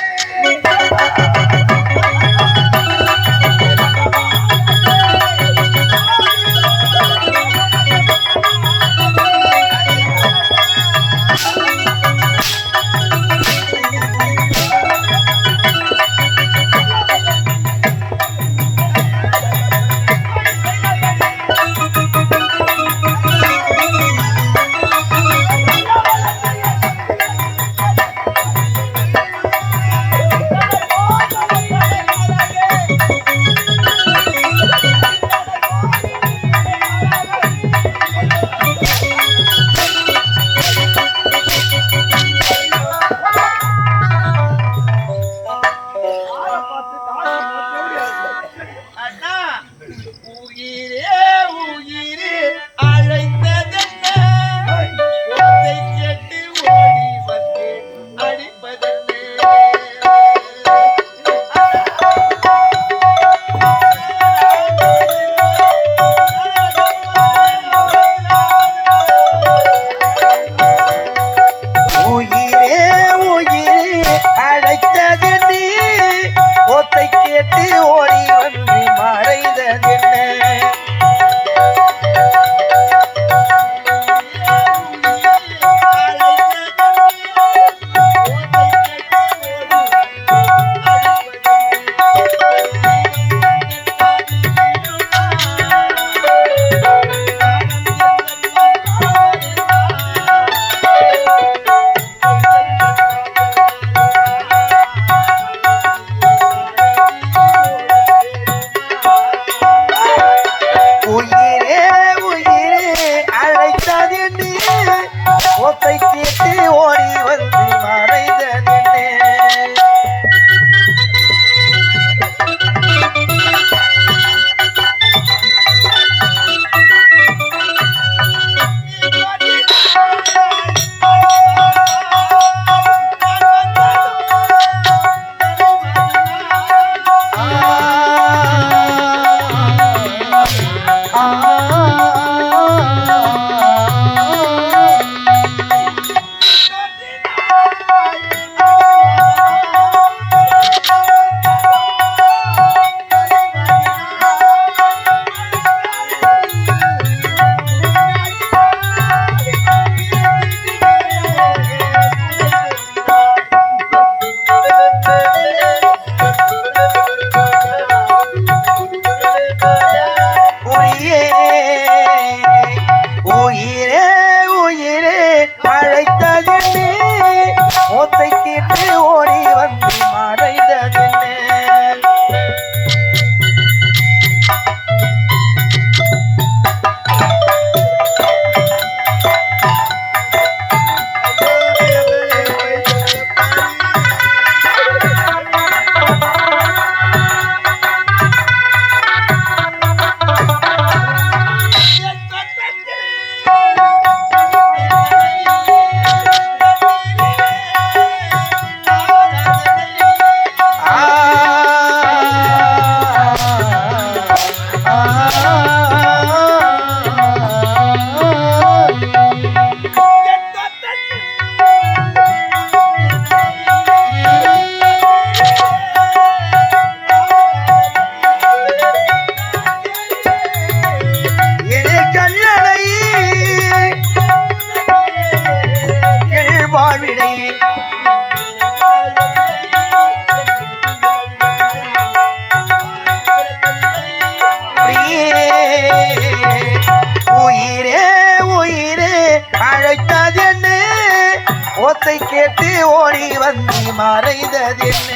ஓசை கேட்டு ஓடி வந்து மறைந்ததென்ன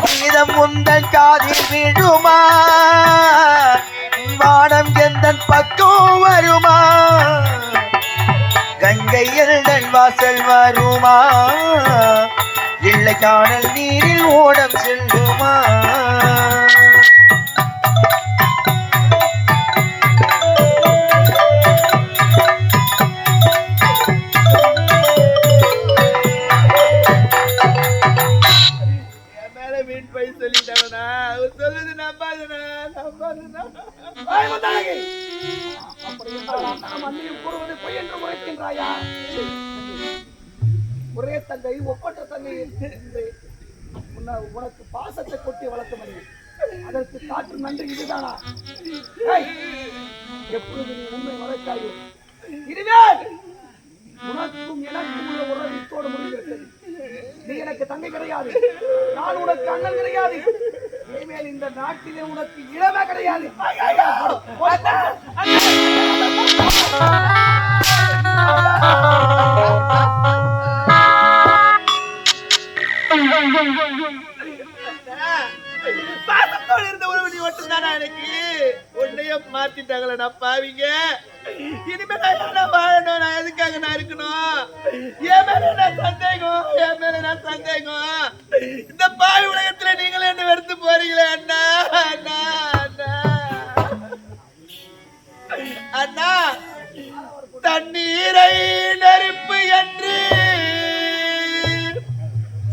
கீதம் முந்தன் காதில் விழுமா வானம் எந்தன் பக்கம் வருமா கங்கை எந்தன் வாசல் வருமா இல்லை காணல் நீரில் ஓடம் செல்லுமா ஒரே தங்கை ஒப்பற்ற தங்கை உனக்கு பாசத்தை கொட்டி வளர்த்த முடியும் அதற்கு காற்று நன்றி இதுதானா எப்பொழுது நீ உண்மை மறைக்காயோ இனிமேல் உனக்கும் எனக்கும் உள்ள உறவு இத்தோடு முடிகிறது நீ எனக்கு தங்கை கிடையாது நான் உனக்கு அண்ணன் கிடையாது இனிமேல் இந்த நாட்டிலே உனக்கு இளமை கிடையாது பாசத்தோடு இருந்த உறவு மட்டும் தானா எனக்கு உன்னைய மாத்திட்டாங்களா பாவிங்க இனிமே நான் என்ன வாழணும் நான் எதுக்காக நான் இருக்கணும் என் மேல நான் சந்தேகம் இந்த பாவி உலகத்துல நீங்களே என்ன வெறுத்து போறீங்களே அண்ணா அண்ணா அண்ணா அண்ணா தண்ணீரை நெருப்பு என்று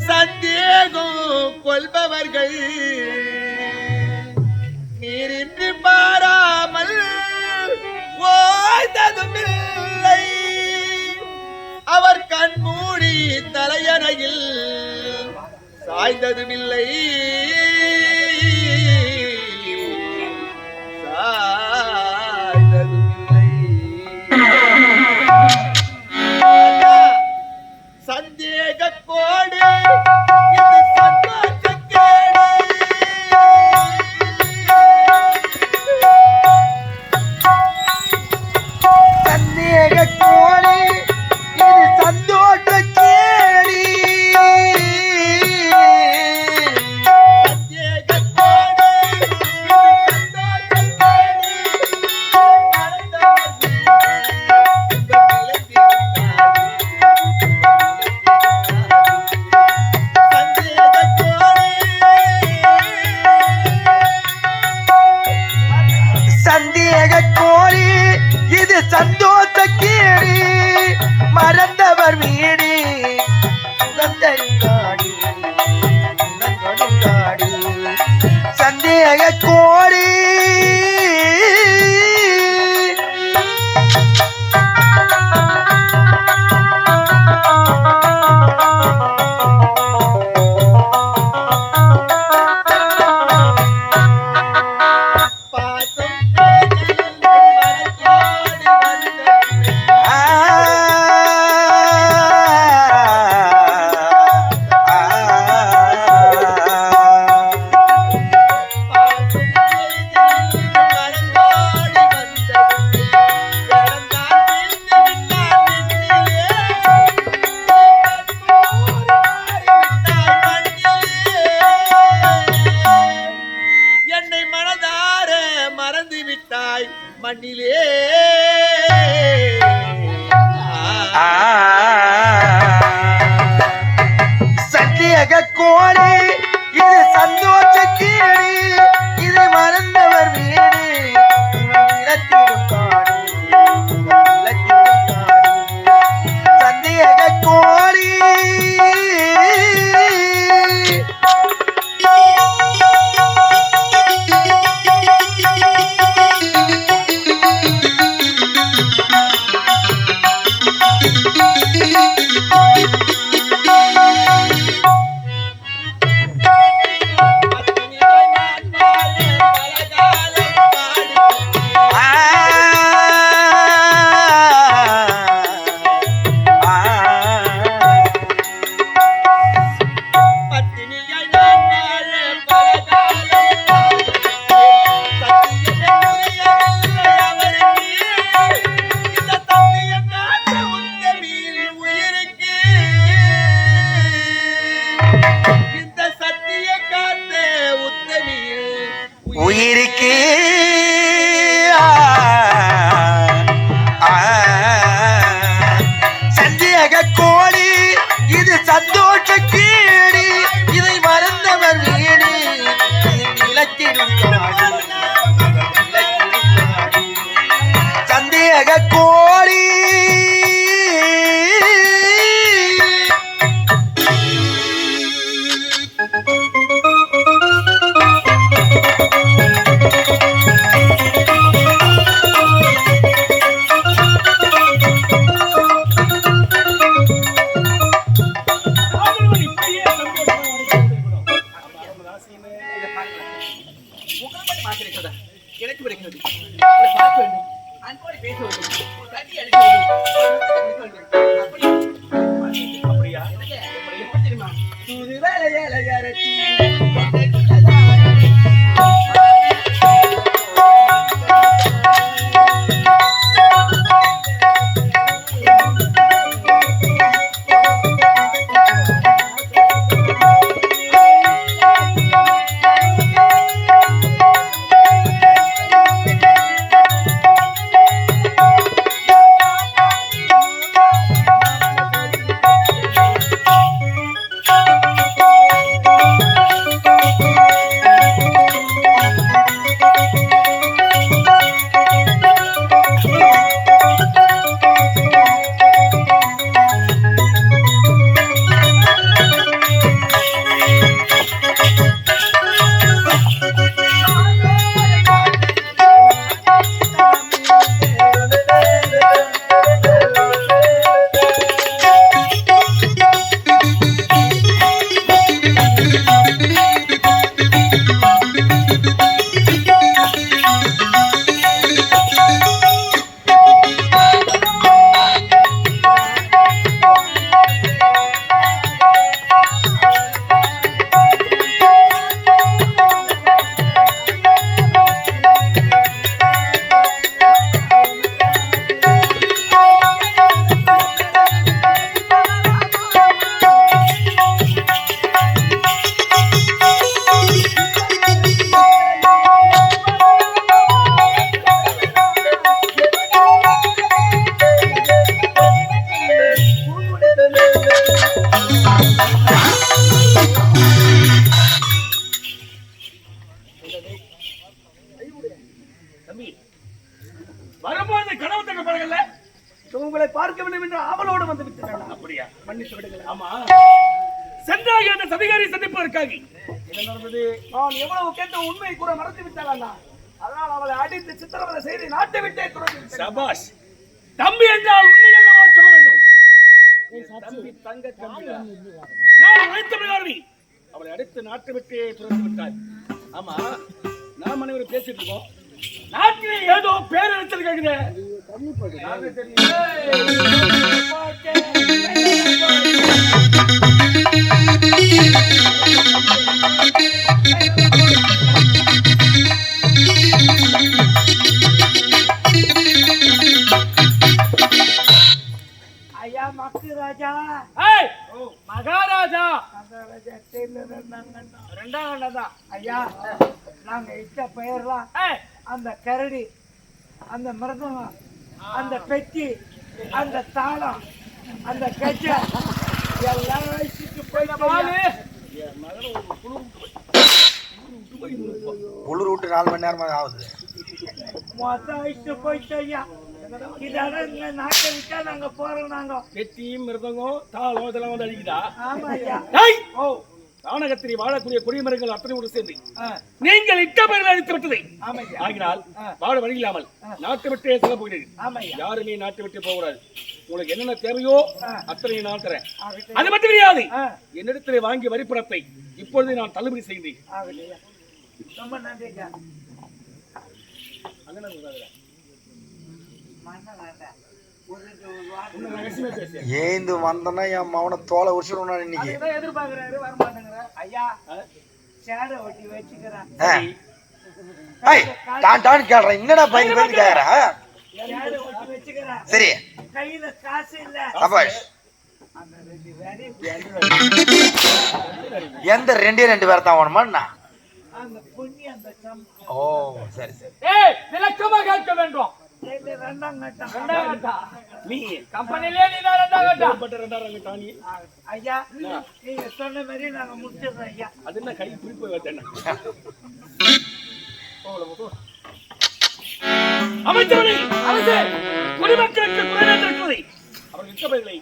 சந்தேகம் கொள்பவர்கள் நீரின்றி பாராமல் ஓய்ந்ததுமில்லை அவர் கண்மூடி தலையணையில் சாய்ந்ததுமில்லை சந்தேக கோடு இது சந்தோஷக்கேடு சந்தேக கோடி இது சந்தோஷ கேடி சந்தேக கோடு இது சந்தோஷ கேடி மறந்தவர் வீடு சந்தேக கோடி மண்ணிலே சந்தேக கோடி இது சந்தோஷ கேடி இது மறந்தவர் வீடு சந்தேக கோடி சந்தேக கோழி எனக்கு கிடைக்கிறது உங்களை பார்க்க வேண்டும் அன்போடு பேச வேண்டும் கட்டி அடிக்க வேண்டும் அப்படியா எப்படி தெரியுமா தூது வேலையாரத்தி வரும்போது கனவு தங்க பழகல உங்களை பார்க்க வேண்டும் என்று அவளோடு வந்து விட்டேன். அப்படியா? மன்னித்து விடுங்கள். ஆமா, சென்றாக அந்த சதிகாரி சந்திப்பதற்காக என்ன நடந்தது? நான் எவ்வளவு கேட்ட உண்மையை கூட மறந்து விட்டாள் அண்ணா. அதனால் அவளை அடித்து சித்திரவதை செய்து நாட்டை விட்டே துறந்து விட்டேன். சபாஷ். தம்பி என்றால் உண்மையல்லவா சொல்ல வேண்டும். தம்பி தங்க கம்பிடா. நான் உழைத்த பிரகாரம் அவளை அடித்து நாட்டை விட்டே துறந்து விட்டாள். ஆமா, நாம் அனைவரும் பேசிட்டு இருக்கோம். நாட்டிலே ஏதோ பேரெழுத்தல் கேக்குது. ஐயா மக்கு ராஜா மகாராஜா ரெண்டாம் கண்டதான் ஐயா. நாங்க இட்ட பெயர்லாம் அந்த கரடி, அந்த மிருதங்கம், அந்த பெட்டி, அந்த தாளம், அந்த கஜ எல்லாம் வச்சுட்டு போயிட்டு குளிர் விட்டு 4 மணி நேரமா ஆகுது. மொத்தம் வச்சுட்டு போயிட்டு ஐயா. இதோட இந்த நாட்டை விட்டா நாங்க போறோம். நாங்க பெட்டியும் மிருதங்கம் தாளம் இதெல்லாம் வந்து அடிக்குதா? ஆமா ஐயா. ஓ, ராணகத்திரி வாழக்கூடிய குடிமரங்கள் அத்தனை ஒரு சேர்ந்து நீங்கள் இட்ட பெயர்கள் அழித்து விட்டதை ஆகினால் வாழ வழி இல்லாமல் நாட்டை விட்டே செல்ல போகிறீர்கள். யாருமே நாட்டை விட்டு போகிறாரு. உங்களுக்கு என்னென்ன தேவையோ அத்தனை நான் தரேன். அது மட்டும் கிடையாது, என்னிடத்திலே வாங்கிய வரிப்பணத்தை இப்பொழுது நான் தள்ளுபடி செய்கிறேன். ரொம்ப நன்றிங்க. ஏந்து வந்தனா என் மவனை தோலை உரிச்சிடுவான் இன்னைக்கு. எதிர்பார்க்கிறாரு, வரமாட்டேங்கிற ஐயா. சேடை ஒட்டி வச்சுக்கிறேன். கேள்றேன், என்னடா பயந்து பயந்து கேக்குறேன். சேடை ஒட்டி வச்சுக்கிறேன். சரி, கையில காசு இல்ல. அந்த 2 பேரையும் எந்த 2 பேர் தான் வேணுமா? அந்த பொன்னி அந்த சம். ஓ சரி சரி. விளக்கமா கேட்க வேண்டும். ரெண்டாம் கட்டம். நீ கம்பெனிலே நீ தான் ரெண்டாம் கட்டம். பட்ட ரெண்டாம் கட்டம் நீ. ஐயா நீங்க சொன்ன மாதிரி நாங்க முடிச்சிடுறோம் ஐயா. அது என்ன கை குறிப்பு வைத்தேன். அமைச்சரே, அரசே, குடிமக்களுக்கு குறைந்திருக்கிறது. அவர்கள் இஷ்டப்படிகளை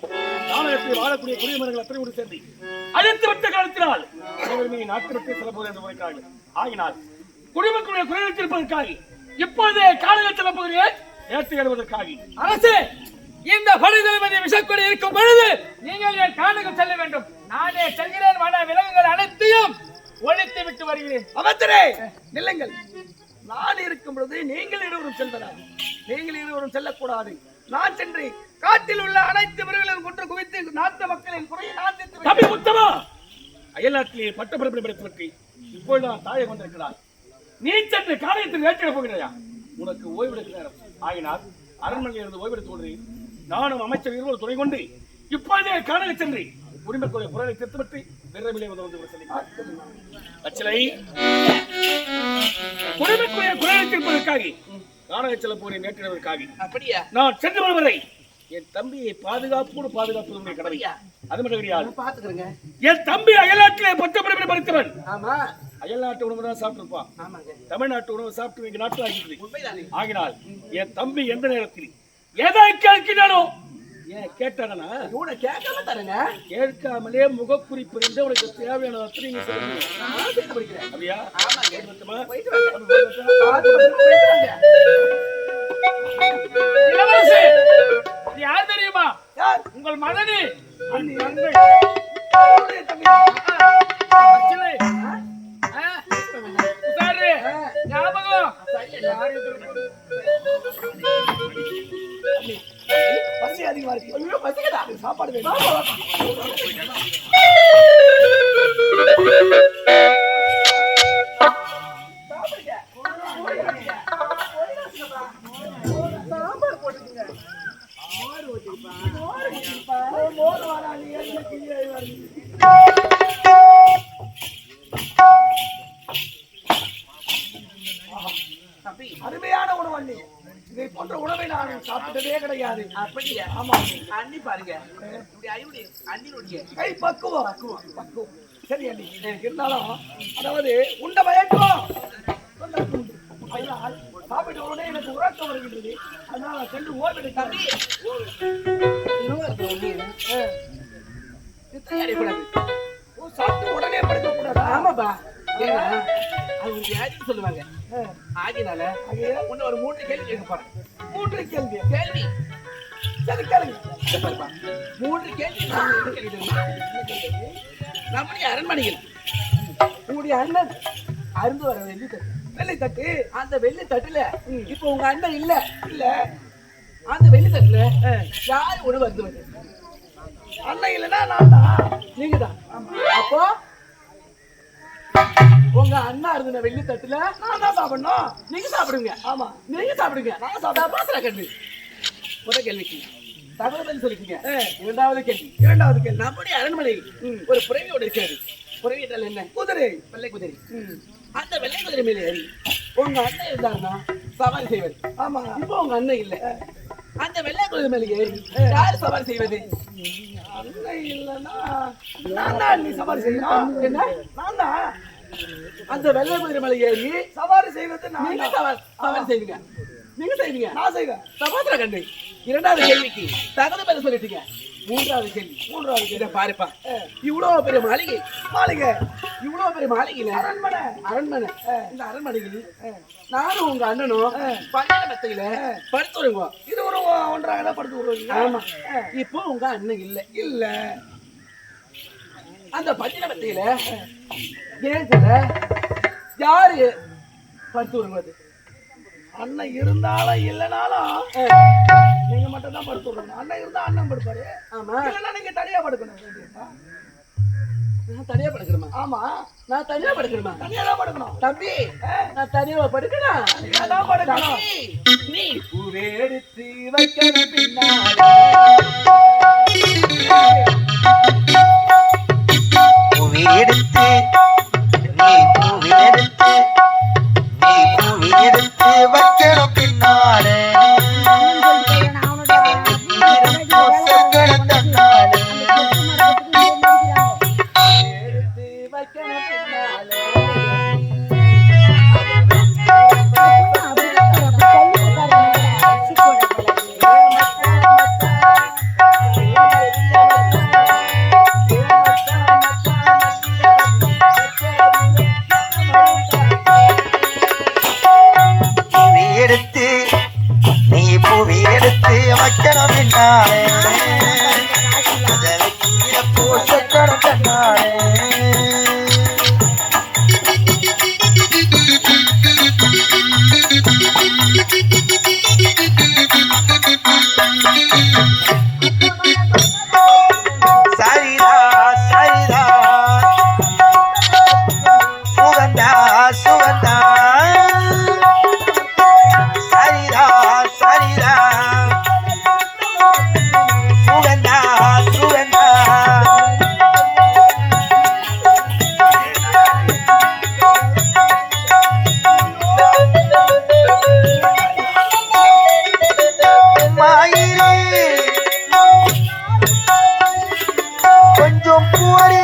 நாணயத்தில் வாழக்கூடிய குடிமக்கள் அத்தனை கூட சேர்ந்து அழைத்து விட்ட காலத்தினால் அனைவருமே நாட்டு விட்டு செல்லப்போது என்று உரைக்கிறார்கள். ஆகினால் குடிமக்களுடைய குறைந்திருப்பதற்காக இப்போதே காலையில் செல்லப்போகிறேன் ஏற்றி எழுவதற்காக. அரசே, இந்த படுதளபதி விஷக்கொடி இருக்கும் பொழுது நீங்கள் என் காணுக்கு செல்ல வேண்டும். நானே செல்கிறேன். வன விலங்குகள் அனைத்தையும் ஒழித்து விட்டு வருகிறேன். அமைச்சரே நில்லுங்கள். நான் இருக்கும் பொழுது நீங்கள் இருவரும் செல்வதால் நீங்கள் இருவரும் செல்லக்கூடாது. நான் சென்று காட்டில் உள்ள அனைத்து மிருகங்களையும் கொன்று குவித்து நாட்டு மக்களின் குறையை நான் தீர்த்து தம்பி உத்தமா, அயல்நாட்டிலே பட்டப்படிப்பு படிப்பதற்கு இப்பொழுது நான் தாயை வந்திருக்கிறார். நீ சென்று காலையத்தில் ஏற்றிட போகிறாயா? உனக்கு ஓய்வெடுக்க நேரம் ஆகினால் அரண்மனையில் இருந்து ஓய்வெடுத்துக் கொள்கிறேன். நானும் அமைச்சர் இருவர் துணை கொண்டு இப்பொழுதே காணலை சென்று குடிமக்களுடைய குரலை திருத்தப்பட்டு விரைவிலே வந்து அச்சலை குடிமக்களுடைய குரலை திருப்பதற்காக காணலை செல்ல போகிறேன் நேற்றிடுவதற்காக. அப்படியா? நான் சென்று வருவதை என் தம்பியை பாதுகாப்போடு பாதுகாப்பது கடமை. அது மட்டும் கிடையாது, பாத்துக்கிறேங்க. என் தம்பி அயல்நாட்டிலே பட்டப்படிப்பு படித்தவன். ஆமா, அயல்நாட்டு உணவு தான் சாப்பிட்டுருப்பான். ஆமாங்க, தமிழ்நாட்டு உணவு சாப்பிட்டு எங்க நாட்டில் ஆகிட்டு உண்மைதானே. ஆகினால் என் தம்பி எந்த நேரத்தில் எதை கேட்கிறானோ ஏன் கேட்டானா இவனை கேட்காம தரங்க. கேட்காமலே முகக்குறிப்பு இருந்து உனக்கு தேவையான நீங்க சொல்லணும். நான் சேர்த்து படிக்கிறேன். அப்படியா? ஆமாங்க, மொத்தமா? போயிட்டு வாங்க. பார்த்து போயிட்டு வாங்க. இளவரசே, இது யார் தெரியுமா? யார்? உங்கள் மகனே, அண்ணி. தந்தை. அவருடைய தம்பி. அச்சலை. உசாரு, ஞாபகம். பசி அதிகமா இருக்கு. ஐயோ, பசிக்குதா? சாப்பாடு வேணும். சாப்பாடு போட்டுங்க. மோர் வாராளி அருமையான உணவு அண்ணி. இதை போன்ற உணவை நான் சாப்பிட்டதே கிடையாது. அப்படியா? ஆமா, அண்ணி பாருங்க, இப்படி அறிவுடைய அண்ணினுடைய கை பக்குவம் பக்குவம். சரி அண்ணி, இருந்தாலும் அதாவது உண்ட மயக்கம் அதனால் சாப்பிட்ட உடனே எனக்கு உறக்கம் வருகின்றது. அதனால நான் சென்று ஓய்வெடுக்கிறேன். சாப்பிட்டு உடனே படுக்க கூடாது. ஆமாப்பா, அது யாரும் சொல்லுவாங்க. ஆகினால உன்ன ஒரு 3 கேள்வி கேட்க போறேன். 3 கேள்வி. கேள்வி சரி கேளுங்க. 3 கேள்வி. நம்முடைய அரண்மனையில் உங்களுடைய அண்ணன் அருந்து வர வெள்ளி தட்டு, வெள்ளி தட்டு. அந்த வெள்ளி தட்டுல இப்ப உங்க அண்ணன் இல்ல. அந்த வெள்ளி தட்டுல யாரு உணவு அருந்து வருது? அண்ணன் இல்லைன்னா நான் தான். நீங்க தான். அப்போ உங்க அண்ணா இருந்த வெள்ளி தட்டுல நான் தான் சாப்பிடணும். நீங்க சாப்பிடுங்க. ஆமா, நீங்க சாப்பிடுங்க. நான் சாப்பிடுறேன். பாசற கண்டு முதல் கேள்விக்கு தகவல் சொல்லிட்டீங்க. இரண்டாவது கேள்வி. நம்முடைய அரண்மனையில் ஒரு புறவியோடு இருக்கிறது. புறவி என்றால் என்ன? குதிரை. வெள்ளை குதிரை. அந்த வெள்ளை குதிரை மேலே ஏறி உங்க அண்ணன் இருந்தாருன்னா சவாரி செய்வது. ஆமா, இப்போ உங்க அண்ணன் இல்ல. அந்த வெள்ளை குதிரை மேலே ஏறி யாரு சவாரி செய்வது? அண்ணன் இல்லைன்னா நான் தான் நீ சவாரி செய்யணும். என்ன? நான் தான் அந்த வெள்ளை குதிரை மேலே ஏறி சவாரி செய்வது. நீங்க நான் சவாரி செய்வீங்க. நீங்க செய்வீங்க. நான் செய்வேன். சகோதர கண்ணு. இரண்டாவது கேள்விக்கு தகுந்த பதில் சொல்லிட்டீங்க. மூன்றாவது கேள்வி. இதை பாருப்பா. இவ்வளவு பெரிய மாளிகை. இவ்வளவு பெரிய மாளிகையில அரண்மனை. இந்த அரண்மனையில் நானும் உங்க அண்ணனும் பஞ்சால மெத்தையில படுத்துருவோம். இது ஒரு ஒன்றாக படுத்து விடுவீங்க. ஆமா. இப்போ உங்க அண்ணன் இல்ல. அந்த பஞ்சால மெத்தையில ஏஞ்சல யாரு படுத்து வருவது? அண்ணன் இருந்தாலும் இல்லைனாலும் நீங்க மட்டும் தான் படுத்து விடணும். அண்ணன் இருந்தா அண்ணன் படுப்பாரு. ஆமா. இல்லைன்னா நீங்க தனியா படுக்கணும். நான் தனியா படுக்கிறேமா? ஆமா, நான் தனியா படுக்கிறேமா? தனியா தான் படுக்கணும். தம்பி, நான் தனியா படுக்கணும். தனியா தான் படுக்கணும். நீ பூவெடுத்து வைக்கணும் பின்னாலே. பூவியெடுத்து நீ பூவியெடுத்து நீ பூவியெடுத்து வைக்கணும் பின்னாலே சக்கர தன்னாலே எடுத்து வைக்கணும் பின்னாலே. எடுத்து நீ பூவி எடுத்து வைக்கணும் பின்னாலே போசக்கணும் கண்ணாலே சரிதா சரிதா சுகந்தா சுகந்தா சரிதா சரிதா சுகந்தா சுகந்தா மாயிரே கொஞ்சம் போரே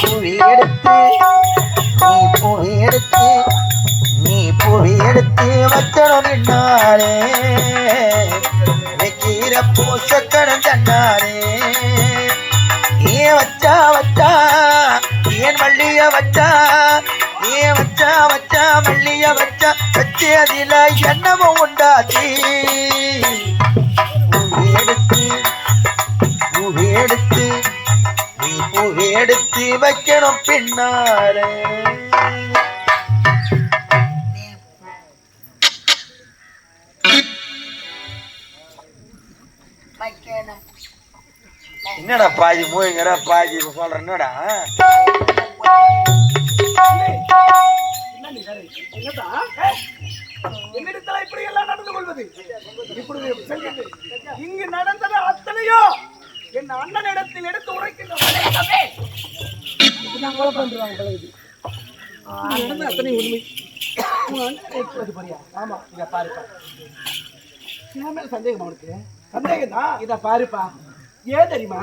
புவி எடுத்து நீ புவி எடுத்து நீ புவி எடுத்து வைக்கணும் என்னாலே வைக்கிற பூசக்கணும் தன்னாலே ஏன் வச்சா வச்சா ஏன் மல்லிய வச்சா ஏன் வச்சா வச்சா மல்லிய வச்சா வச்சு அதில என்னவோ உண்டாச்சு பூவி எடுத்து பூவி எடுத்து நீ பூவி எடுத்து வைக்கணும் பின்னாலே என்னடா பாதி மூவிங்கிற பாதி சொல்ற என்னடா என்னிடத்துல இப்படி எல்லாம் நடந்து கொள்வது இப்படி செல்கிறது. இங்கு நடந்தது அத்தனையோ என் அண்ணனிடத்தில் எடுத்து உரைக்கின்ற அத்தனை உண்மை உங்க அண்ணன் எடுத்தது பாரியா? ஆமா, இத பாருப்பா. என் மேல சந்தேகம் அவனுக்கு சந்தேகம் தான். இத பாருப்பா. ஏன் தெரியுமா?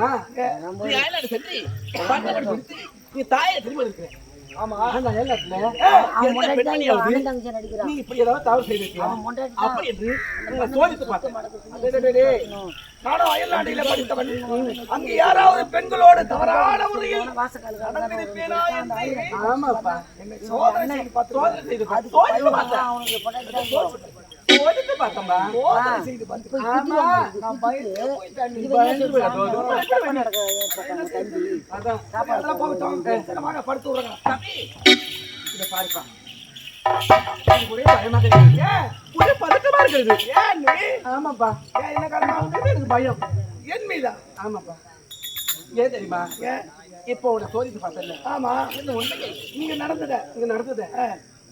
நீ அயல்நாடு சென்று பட்டப்படி முடித்து நீ தாயை திரும்ப இருக்கிற. ஆமா, நான் அயல்நாட்டுல எந்த பெண்மணியாவது நீ இப்படி ஏதாவது தவறு செய்திருக்கியா அப்படி என்று உங்களை சோதித்து பார்த்தேன். நானும் அயல்நாட்டில படித்தவன். அங்கு யாராவது பெண்களோடு தவறான முறையில் நடந்திருப்பேனா என்று ஆமாப்பா, என்னை சோதனை செய்து பார்த்து சோதனை செய்து பார்த்தேன். சோதித்து பார்த்தேன்பா. சோதனை செய்து பார்த்து ஆமா, நான் பயந்து போயிட்டேன். நீ பயந்து போயிடாதோ? அதான் அதெல்லாம் போகட்டும். வாங்க படுத்து விடுறேங்க. தம்பி, இத பாருப்பா. எனக்கு ஒரே பயமாக இருக்கு. ஒரே பதட்டமா இருக்குது. ஏன் நீ? ஆமாப்பா, ஏன் என்ன காரணம்? எனக்கு பயம். என் மீதா? ஆமாப்பா. ஏன் தெரியுமா? ஏன்? இப்போ உன்னை சோதித்து பார்த்தல. ஆமா, என்ன உண்மை இங்க நடந்தத இங்க நடந்தது.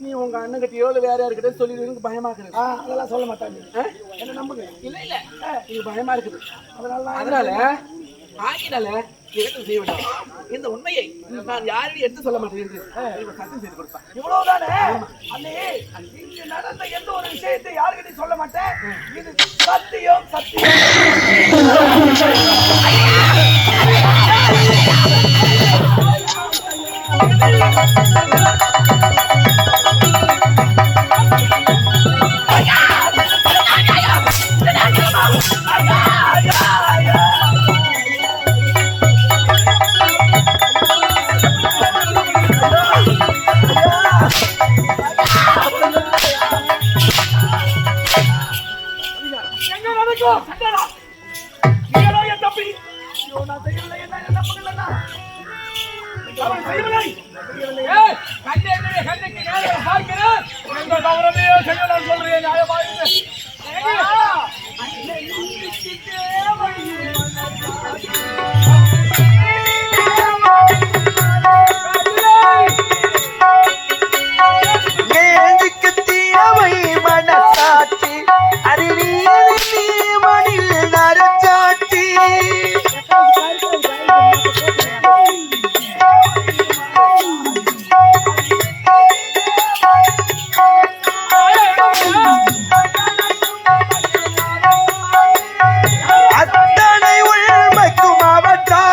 நீ உங்க அண்ணன் கிட்டயோ இல்ல வேற யாருக்கிட்ட சொல்லி எனக்கு பயமா இருக்குது. அதெல்லாம் சொல்ல மாட்டாங்க. என்ன நம்புங்க. இல்ல இல்ல, இது பயமா இருக்குது. அதனால அதனால ஆகினால எடுத்து செய்ய வேண்டும். இந்த உண்மையை நான் யாரையும் எடுத்து சொல்ல மாட்டேன் என்று சத்தியம் செய்து கொடுப்பேன். இவ்வளவுதானே? அண்ணே, இங்க நடந்த எந்த ஒரு விஷயத்தை யாருக்கிட்டையும் சொல்ல மாட்டேன். இது சத்தியம் சத்தியம். எங்க நடக்கும்? சண்டடா. நீங்களோ என் தம்பி. ஐயோ, நான் செய்யல. என்ன நம்புங்களா? அவன் செய்யவில்லை. ஏய், கண்ணுக்கு நேரா பார்க்கிறேன். எந்த தவறுமே செய்யலாம் சொல்றீங்க, நியாயமா இருக்கு. நேருக்கு தீயவை மனசாட்சி அறிவீதி மணில் நரச்சாட்சி அத்தனை உள்மைக்கும் அவற்றாட்சி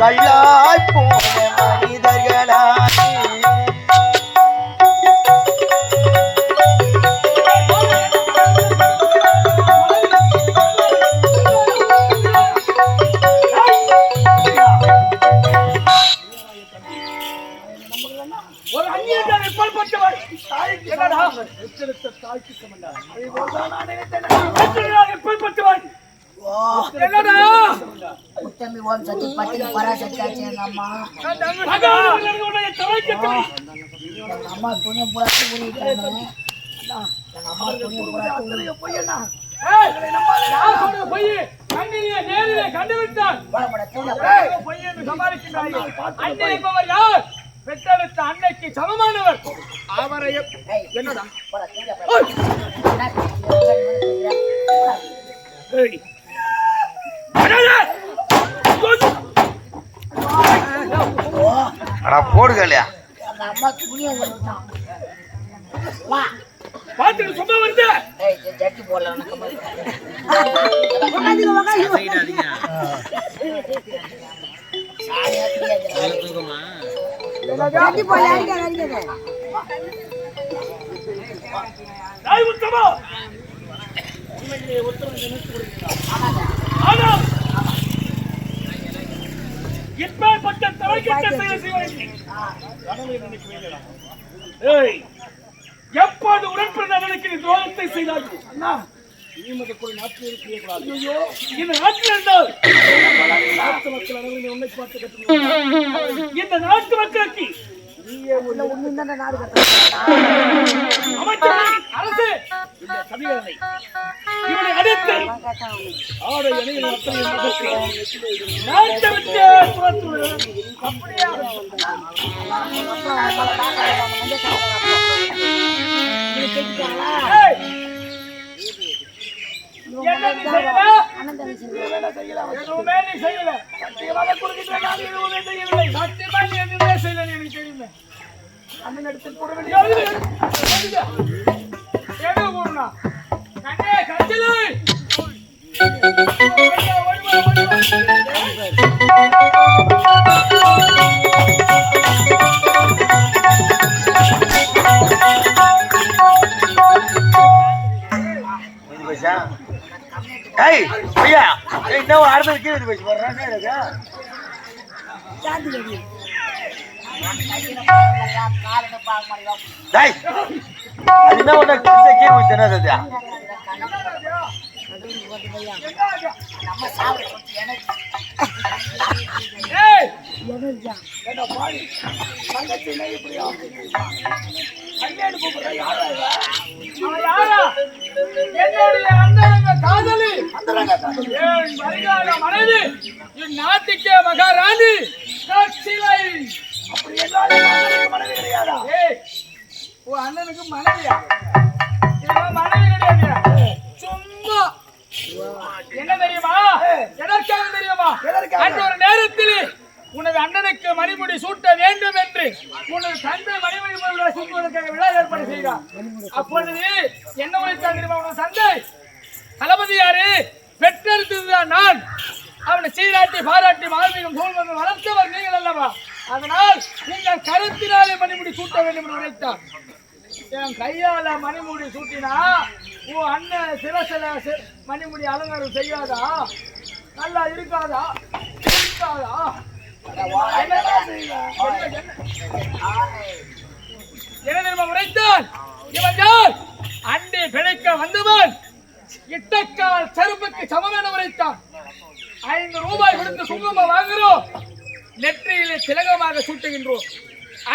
கல்லாய் போன மனிதர்களாலே ஒரு அந்நியர்கள் எப்பல் பட்டவர் என்னடா தாய்க்கு சமண்டா எப்பல் பட்டவர் என்னடா முத்தம்பி ஓம் சக்தி பத்தினி பராசக்தி ஆச்சு எங்க அம்மா பகவானுடைய தலைக்கட்டும் எங்க அம்மா துணியை புறாத்து ஊறிட்டாங்க எங்க அம்மா துணியை புறாத்து பொய்யண்ணா யார் சொன்ன பொய் கண்ணிலே நேரிலே கண்டுவிட்டான் பொய் என்று சமாளிக்கின்றாய் அன்னை என்பவர் யார் பெற்றெடுத்த அன்னைக்கு சமமானவர் அவரை என்னடா ஏய் அடா போடுகலையா எங்க அம்மா துணியை ஊறிட்டான் வா பாத்துட்டு சும்மா வந்து ஏய் ஜட்டி போடல உனக்கு ஜட்டி போடல அடிக்காத நாய் உத்தமோ ஆனால் இப்பேற்பட்ட தலைக்கட்ட செயல் செய்வதற்கு ஏய் எப்போது உடன்பிறந்தவனுக்கு நீ துரோகத்தை செய்தார்கள் அண்ணா நீமதற்குள் நாட்டில் இருக்கக்கூடாது ஐயோ இந்த நாட்டில் இருந்தால் நாட்டு மக்கள் அனைவரும் உன்னை பார்த்து கற்றுக்கொள்ள இந்த நாட்டு மக்களுக்கு ஒண்ணு தானே நாடு கட்ட அமைச்சரை அரசு இந்த சதிகளை இவனை அடித்து ஆடை அணிகள் அத்தனை நாட்டை விட்டு புறத்துவிடு. அப்படியா ஏய், என்ன நீ செய்யல? எதுவுமே நீ செய்யல. சத்தியமாக கொடுக்கின்ற நான் எதுவுமே செய்யவில்லை. சத்தியமா நீ எதுவுமே செய்யல, நீ எனக்கு தெரியுமே. அண்ணன் இடத்தில் போட வேண்டிய எங்க போடுனா கண்ணே கட்டிலு ஏய் ஐயா என்ன ஒரு அடுத்த கீழே பேசி வர்றாங்க டேய் அது என்ன ஒண்ணு கீழே போய் தெரியாது ஏய் அவன் யாரா? என்னுடைய அந்தரங்க காதலி என் வருங்கால மனைவி இந்நாட்டுக்கே மகாராணி கட்சிலை. அப்படி என்றாலும் மனைவி கிடையாதா? ஏய் உன் அண்ணனுக்கு மனைவியா? இவன் மனைவி கிடையாது. சும்மா என்ன தெரியுமா? எதற்காக தெரியுமா? எதற்காக? அன்று ஒரு நேரத்தில் உனது அண்ணனுக்கு மணிமுடி சூட்ட வேண்டும் என்று உனது தந்தை மணிமுடி சூட்டுவதற்காக விழா ஏற்பாடு செய்தார். அப்பொழுது என்ன உழைத்தான் தெரியுமா? உனது தந்தை தளபதியாரு பெற்றெடுத்ததுதான் நான். அவனை சீராட்டி பாராட்டி மார்பீகம் சூழ்ந்து வளர்த்தவர் நீங்கள் அல்லவா? அதனால் உங்கள் கருத்தினாலே மணிமுடி சூட்ட வேண்டும் என்று உழைத்தார். என் கையால மணிமுடி சூட்டினா உன் அண்ணன் சிரசில மணிமுடி அலங்காரம் செய்யாதா? நல்லா இருக்காதா? இருக்காதா? என்ன உரைத்தான்? இவன் யார்? அண்டை பிழைக்க வந்தவன் இட்டக்கால் செருப்புக்கு சமம் என உரைத்தான். 5 ரூபாய் கொடுத்து குங்குமம் வாங்குறோம், நெற்றியிலே திலகமாக சூட்டுகின்றோம்.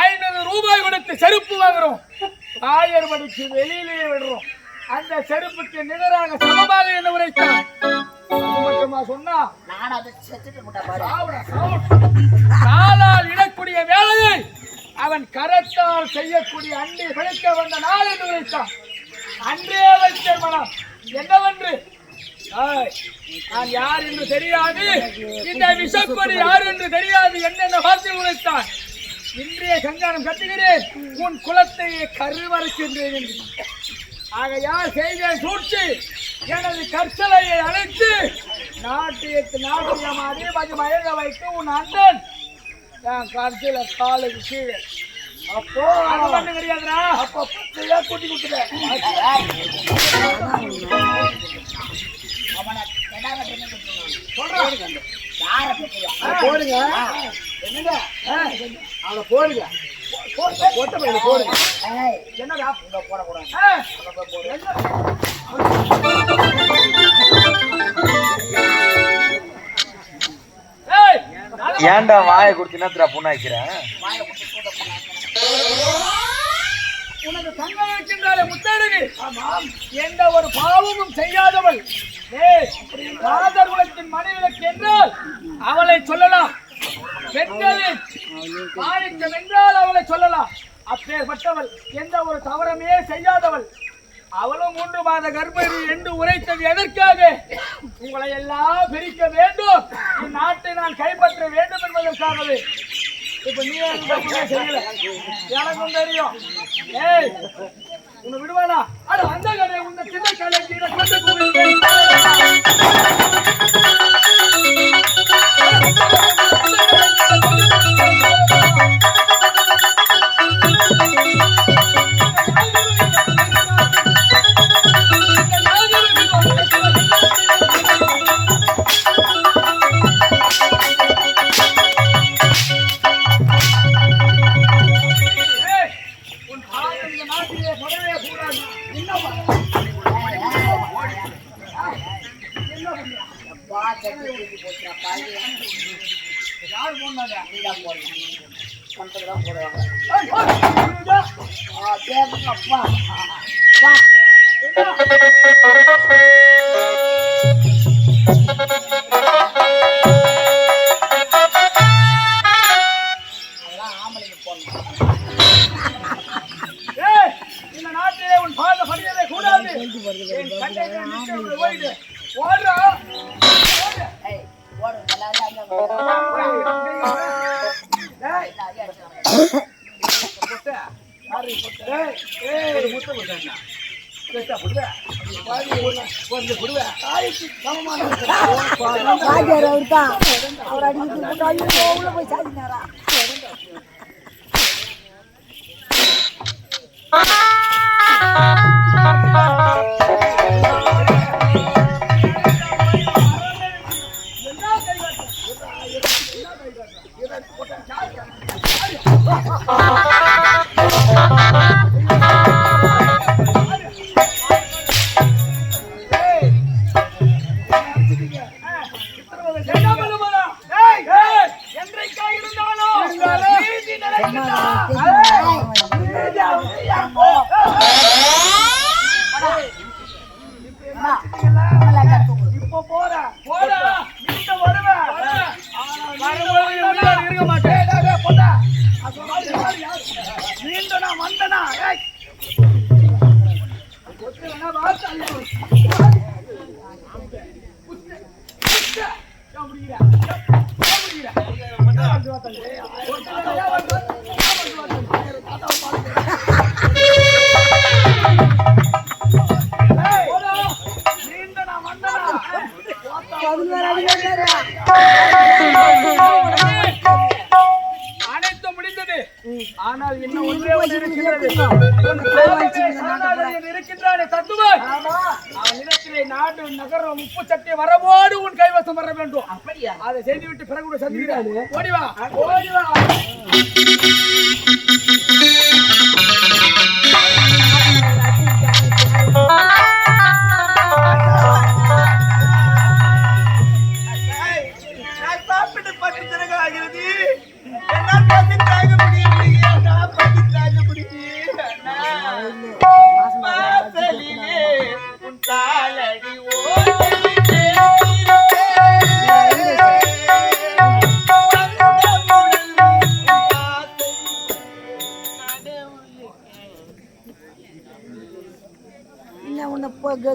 500 ரூபாய் கொடுத்து செருப்பு வாங்குறோம், ஆயர் மணிக்கு வெளியிலே விடுறோம். அந்த செருப்புக்கு நிகராக சமமாக என்ன உரைத்தான்? மட்டுமா சொன்னா காலால் இடக்கூடிய வேலையை அவன் கரத்தால் செய்யக்கூடிய அண்டை பிழைக்க வந்த நாள் என்று உரைத்தான். அன்றே வைத்த மனம் என்னவென்று நான் யார் என்று தெரியாது, இந்த விஷக்கொடி யார் என்று தெரியாது, என்னென்ன வார்த்தை உரைத்தான். இன்றைய சங்காரம் கட்டுகிறேன், உன் குலத்தையே கருவறுக்கின்றேன் என்று. ஆகையால் செய்த சூழ்ச்சி எனது கற்சலையை அழைத்து நாட்டியமாடி கொஞ்சம் மயங்க வைத்து உன் அண்ணன் என் கருத்துல காலுக்கு கீழே அப்போ அது பண்ண கிடையாதுடா. அப்போ பச்சையா கூட்டி கொடுத்துட்டேன். போடுங்க என்னங்க அவனை போடுங்க போட்ட பையனை போடுங்க. என்னடா போடக்கூடாது. ஏன்டா வாயை கொடுத்தினா புண்ணாக்கிறேன். உனக்கு தங்க இருக்கின்றாலே முத்தழகு, எந்த ஒரு பாவமும் செய்யாதவள் ராஜர் குலத்தின் மனைவிக்கு என்றால் அவளை சொல்லலாம். பெண்களில் மாணிக்கம் என்றால் அவளை சொல்லலாம். அப்பேற்பட்டவள் எந்த ஒரு தவறமே செய்யாதவள். அவளும் 3 மாத கர்ப்பிணி என்று உரைத்தது எதற்காக? உங்களை எல்லாம் பிரிக்க வேண்டும், இந்நாட்டை நான் கைப்பற்ற வேண்டும் என்பதற்காகவே. இப்ப நீ செய்யல, எனக்கும் தெரியும். ஏய் உன்னை விடுவானா? அட அந்த கடை உன்னை சின்ன கடை இந்த நாட்டிலே உன் பாத படியவே கூடாது. அவர் அடிக்கிறது போய் சாதினாரா? அனைத்தும் முடிந்தது. ஆனால் இன்னும் ஒன்றே ஒன்று இருக்கின்றது. இருக்கின்றானே தத்துவன், அவனிடத்திலே நாடு நகரம் உப்பு சட்டை வரவோடு உன் கைவசம் வர வேண்டும். அப்படியா? அதை செய்துவிட்டு பிறகு கூட சந்திக்கிறாரு. ஓடிவா ஓடிவா.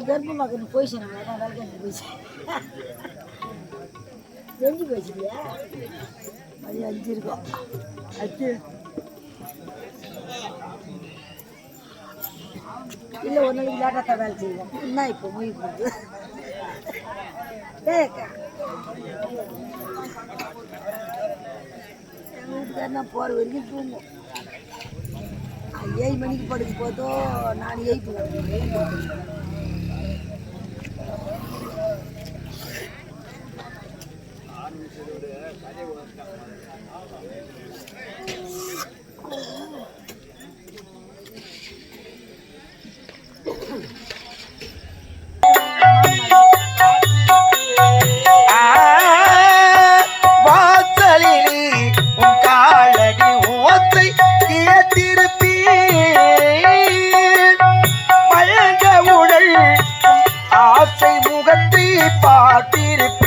கர்ப்பமாக போயிடுச்சு. போயிடுச்சு செஞ்சு போயிடுச்சியா? அது 5 இருக்கும். இல்லை ஒரு நாளைக்கு லேட்டாக தான் வேலை செய்வோம். என்ன இப்போ மொழி போகுது. எங்கள் வீட்டுக்காரனா போகிற வரைக்கும் தூங்கும். 7 மணிக்கு படுக்க போதோ நான் 8 வாசலிலே உன் காலடி ஓசை கேட்டிருப்பேன். மழக உடல் ஆசை முகத்தை பார்த்திருப்பேன்.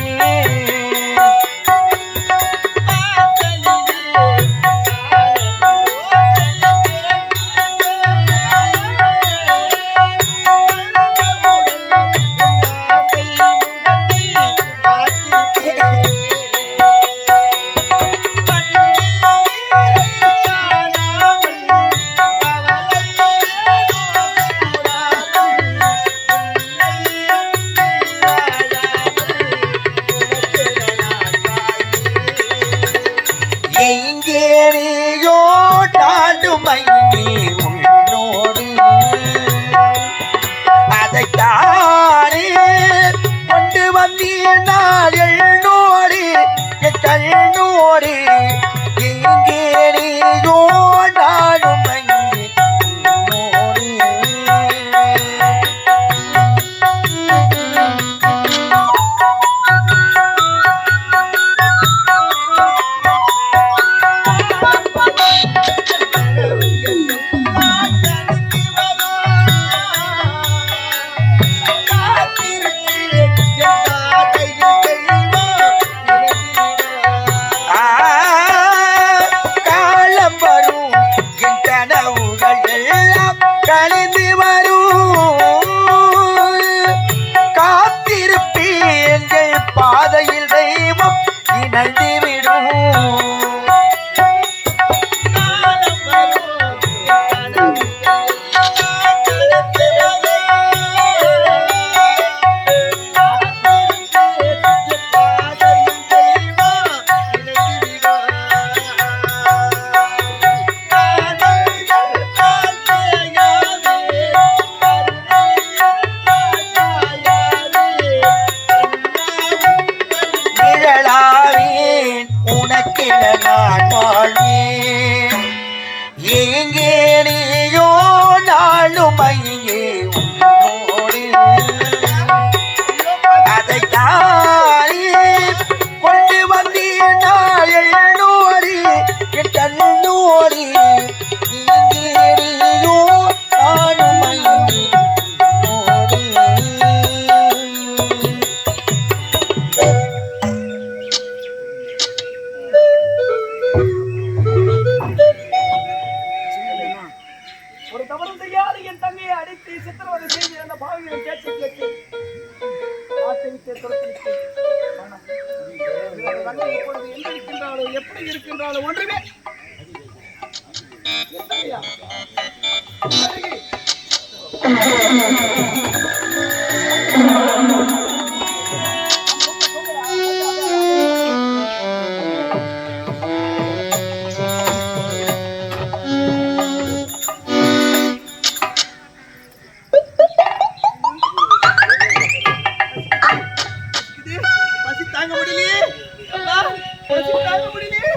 எங்கே நீயோ நாடுமையே உன்னோடு அதைத்தானே கொண்டு வந்தேன் நாள் எண்ணோடு என் கண்ணோடு. எங்கே நீயோ நாடுமையே உன்னோடு காலம் வரும் என் கனவுகள் எல்லாம் கழிந்து வரும். காத்திருப்பேங்கள் பாதையில் தெய்வம் இணைந்துவிடும். நிழலாவேன் உனக்கென நான் வாழ்வேன். எங்கே நீயோ நாளுமையே உன்னோடு அதைத்தானே கொண்டு வந்தேன் நாள் எண்ணோடு என் கண்ணோடு. எங்கே நீயோ நாளுமையே உன்னோடு. ஒரு தவறும் செய்யாத என் தங்கையை அடித்து சித்திரவதை செய்து அந்த பாவிகளை கேட்டு கேட்டு ஆச்சரித்து துரத்திவிட்டு தங்கை இப்பொழுது எங்க இருக்கின்றாளோ எப்படி இருக்கின்றாளோ ஒன்றுமே என் தங்கையா? அருகே. பசி தாங்க முடியலையே அம்மா, பசி தாங்க முடியலையே.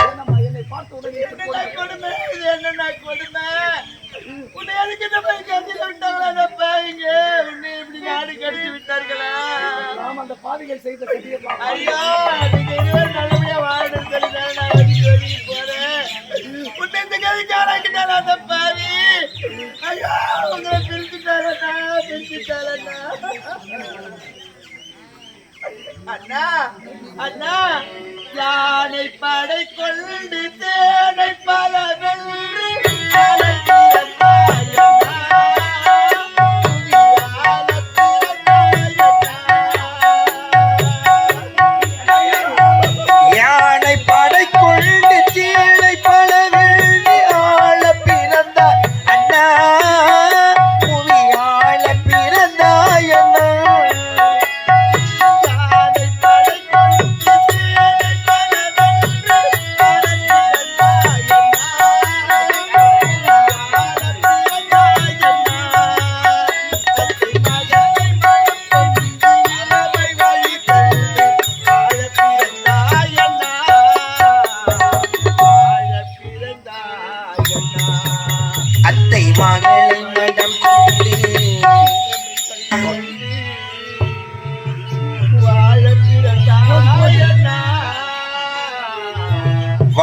என்னம்மா, என்னை பார்த்த உடனே என்னடா கொடுமை, இது என்னடா கொடுமை? உன்னை எதுக்கு இந்த போய் கத்தில விட்டாங்களா அந்த பாவிங்க? உன்னை இப்படி நாடு கடத்தி விட்டார்களா? நாம் அந்த பாவிகள் செய்த சதியெல்லாம் ஐயோ, நீங்க இருவர் நல்லபடியா வாழணும்னு சொல்லிதானே நான் ஒதுக்கி போறேன். உன்னை இந்த கதிக்கு ஆளாக்கிட்டாரா அந்த பாவி? ஐயோ, உங்களை பிரிச்சுட்டாரண்ணா, பிரிச்சுட்டாரண்ணா. அண்ணா, அண்ணா, யானை படை கொண்டு தேனை பல வென்று அலட்டிய மாயனா, புவியால பிறந்த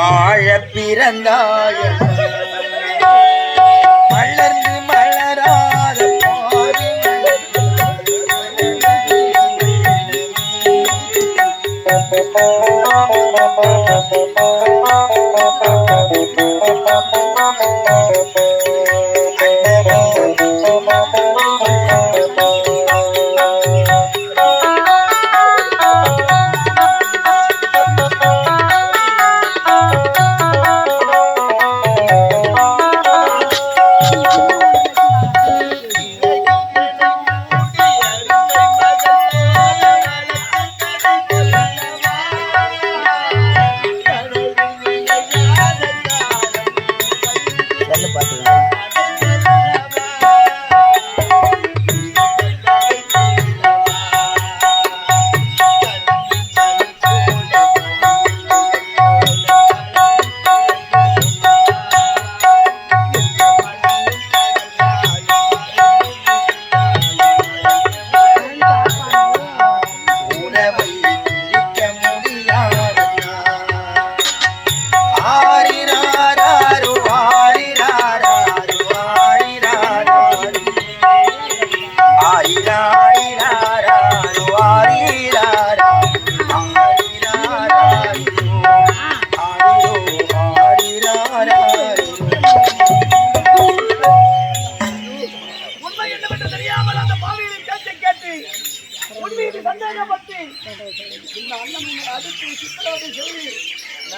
வாழ பிறந்தாய மலர்ந்து மலராத பாதி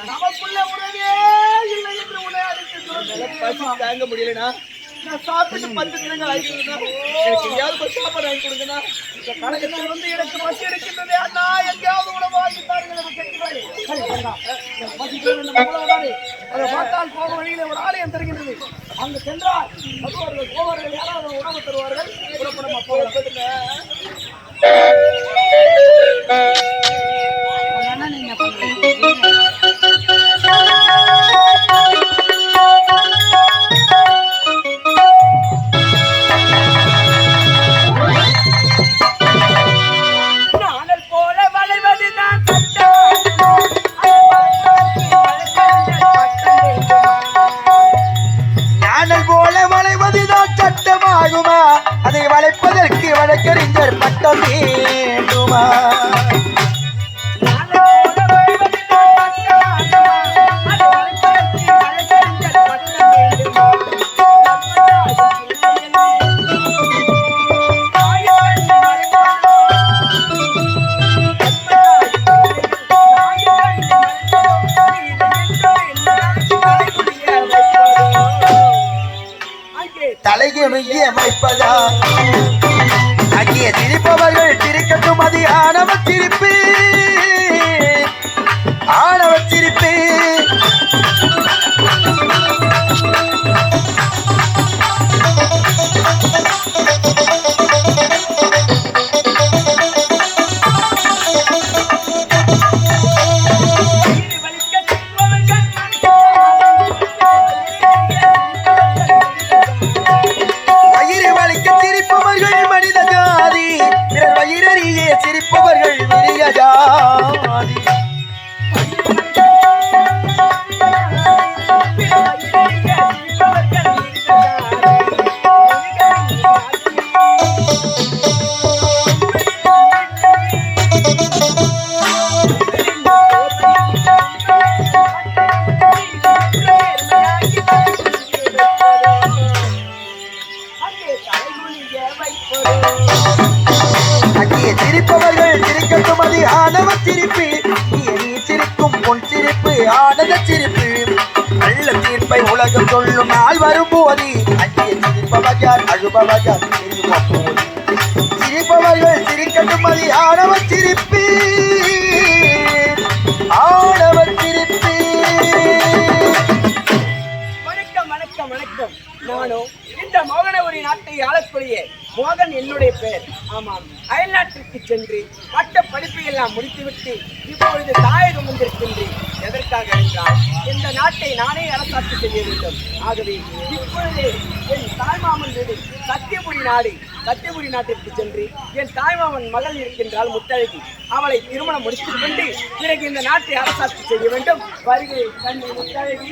நமக்குள்ள உறவே இல்லை என்று உன்னை அடித்து தாங்க முடியலனா நான் சாப்பிட்டு 10 தினங்கள் ஆகிடுதுன்னா எனக்கு எங்கேயாவது சாப்பாடு வாங்கி கொடுங்கண்ணா. இந்த கணக்கத்தில் வந்து எனக்கு பசி எடுக்கின்றது அண்ணா, எங்கேயாவது உணவு வாங்கி தாருங்கள். அதை பார்த்தால் போக வழியில் ஒரு ஆலயம் தருகின்றது. அங்கு சென்றால் மற்றவர்கள் போவார்கள், யாராவது உணவு தருவார்கள். புறப்படமா போகிறேன். அதை வளைப்பதற்கு வழக்கறிஞர் பட்டம் வேண்டுமா? தலையை அமைப்பதா அங்கே சிரிப்பவர்கள் சிரிக்கட்டும், அது ஆணவ சிரிப்பு, ஆணவ சிரிப்பு. சிரிப்பவர்கள் விரிய ஜாதி. சிரிப்பவர்கள் சிரிக்கட்டும், அது ஆணவ சிரிப்பு, நீ சிரிக்கும் பொன் சிரிப்பு, ஆனந்த சிரிப்பு. நல்ல தீர்ப்பை உலகம் சொல்லும் நாள் வரும்போது அங்கே சிரிப்பவர்கள் அழுபவர்கள் சிரிப்பவர்கள் சிரிக்கட்டும், அது ஆணவ சிரிப்பு, ஆணவ சிரிப்பு. வணக்கம் வணக்கம் வணக்கம். நானும் இந்த மோகனபுரி நாட்டை ஆளக்கூடிய மோகன் என்னுடைய பெயர். ஆமாம், அயல்நாட்டிற்கு சென்று பட்ட படிப்பை எல்லாம் முடித்துவிட்டு இப்பொழுது தாயகம் வந்திருக்கின்றேன். எதற்காக என்றால் இந்த நாட்டை நானே அரசாட்சி செய்ய வேண்டும். ஆகவே இப்பொழுதே என் தாய்மாமன் வீடு சத்தியபுரி நாட்டிற்கு சென்று என் தாய்மாமன் மகள் இருக்கின்றால் முத்தழகி, அவளை திருமணம் முடித்துக் கொண்டு பிறகு இந்த நாட்டை அரசாட்சி செய்ய வேண்டும். வருகை கண்ணி முத்தழகி.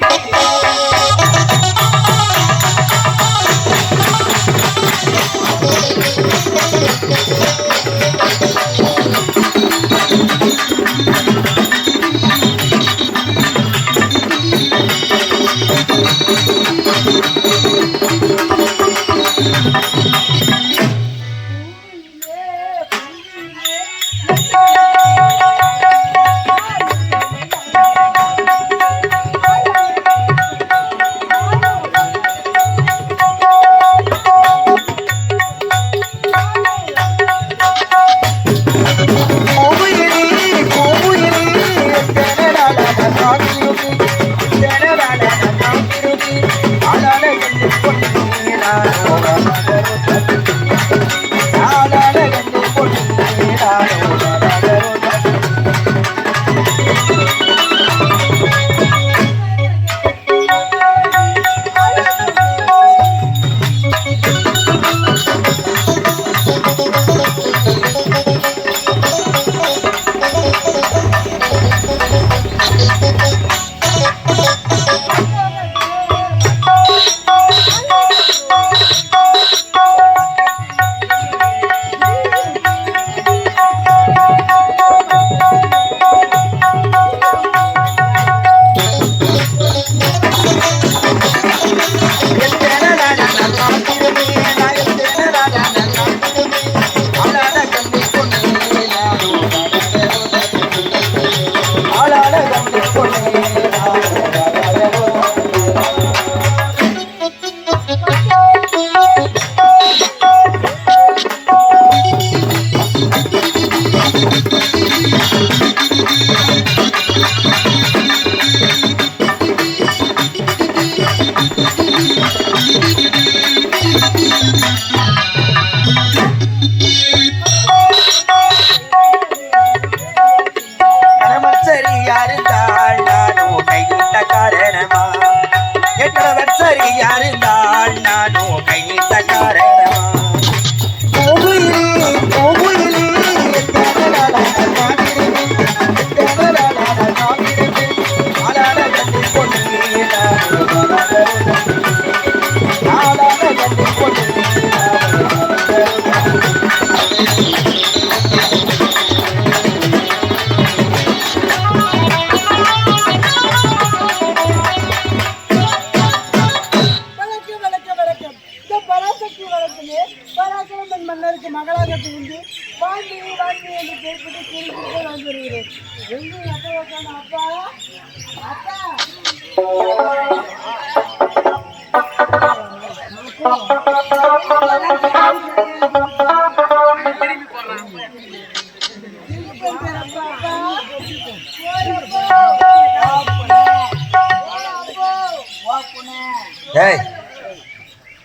ஏய்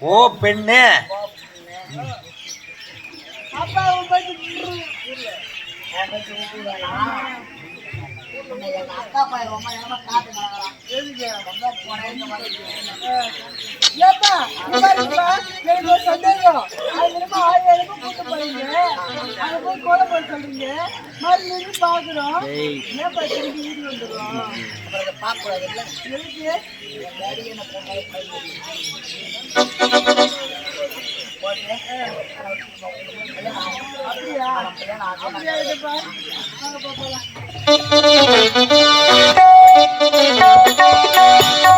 ஓ பெண்ணே அக்கா பையன் ரொம்ப நேரமா காட்டுனாங்க. ஏப்பா எனக்கு ஒரு சந்தேகம். அது என்னமோ 1000 கூட்டு போறீங்க, அதை போய் கோலை போட சொல்றீங்க, மறுபடியும் பாக்குறோம். ஏப்பா திரும்பி வீடு வந்துடும்? எதுக்கு? அப்படியா? அப்படியா இதுப்பா, வாங்க போகலாம்.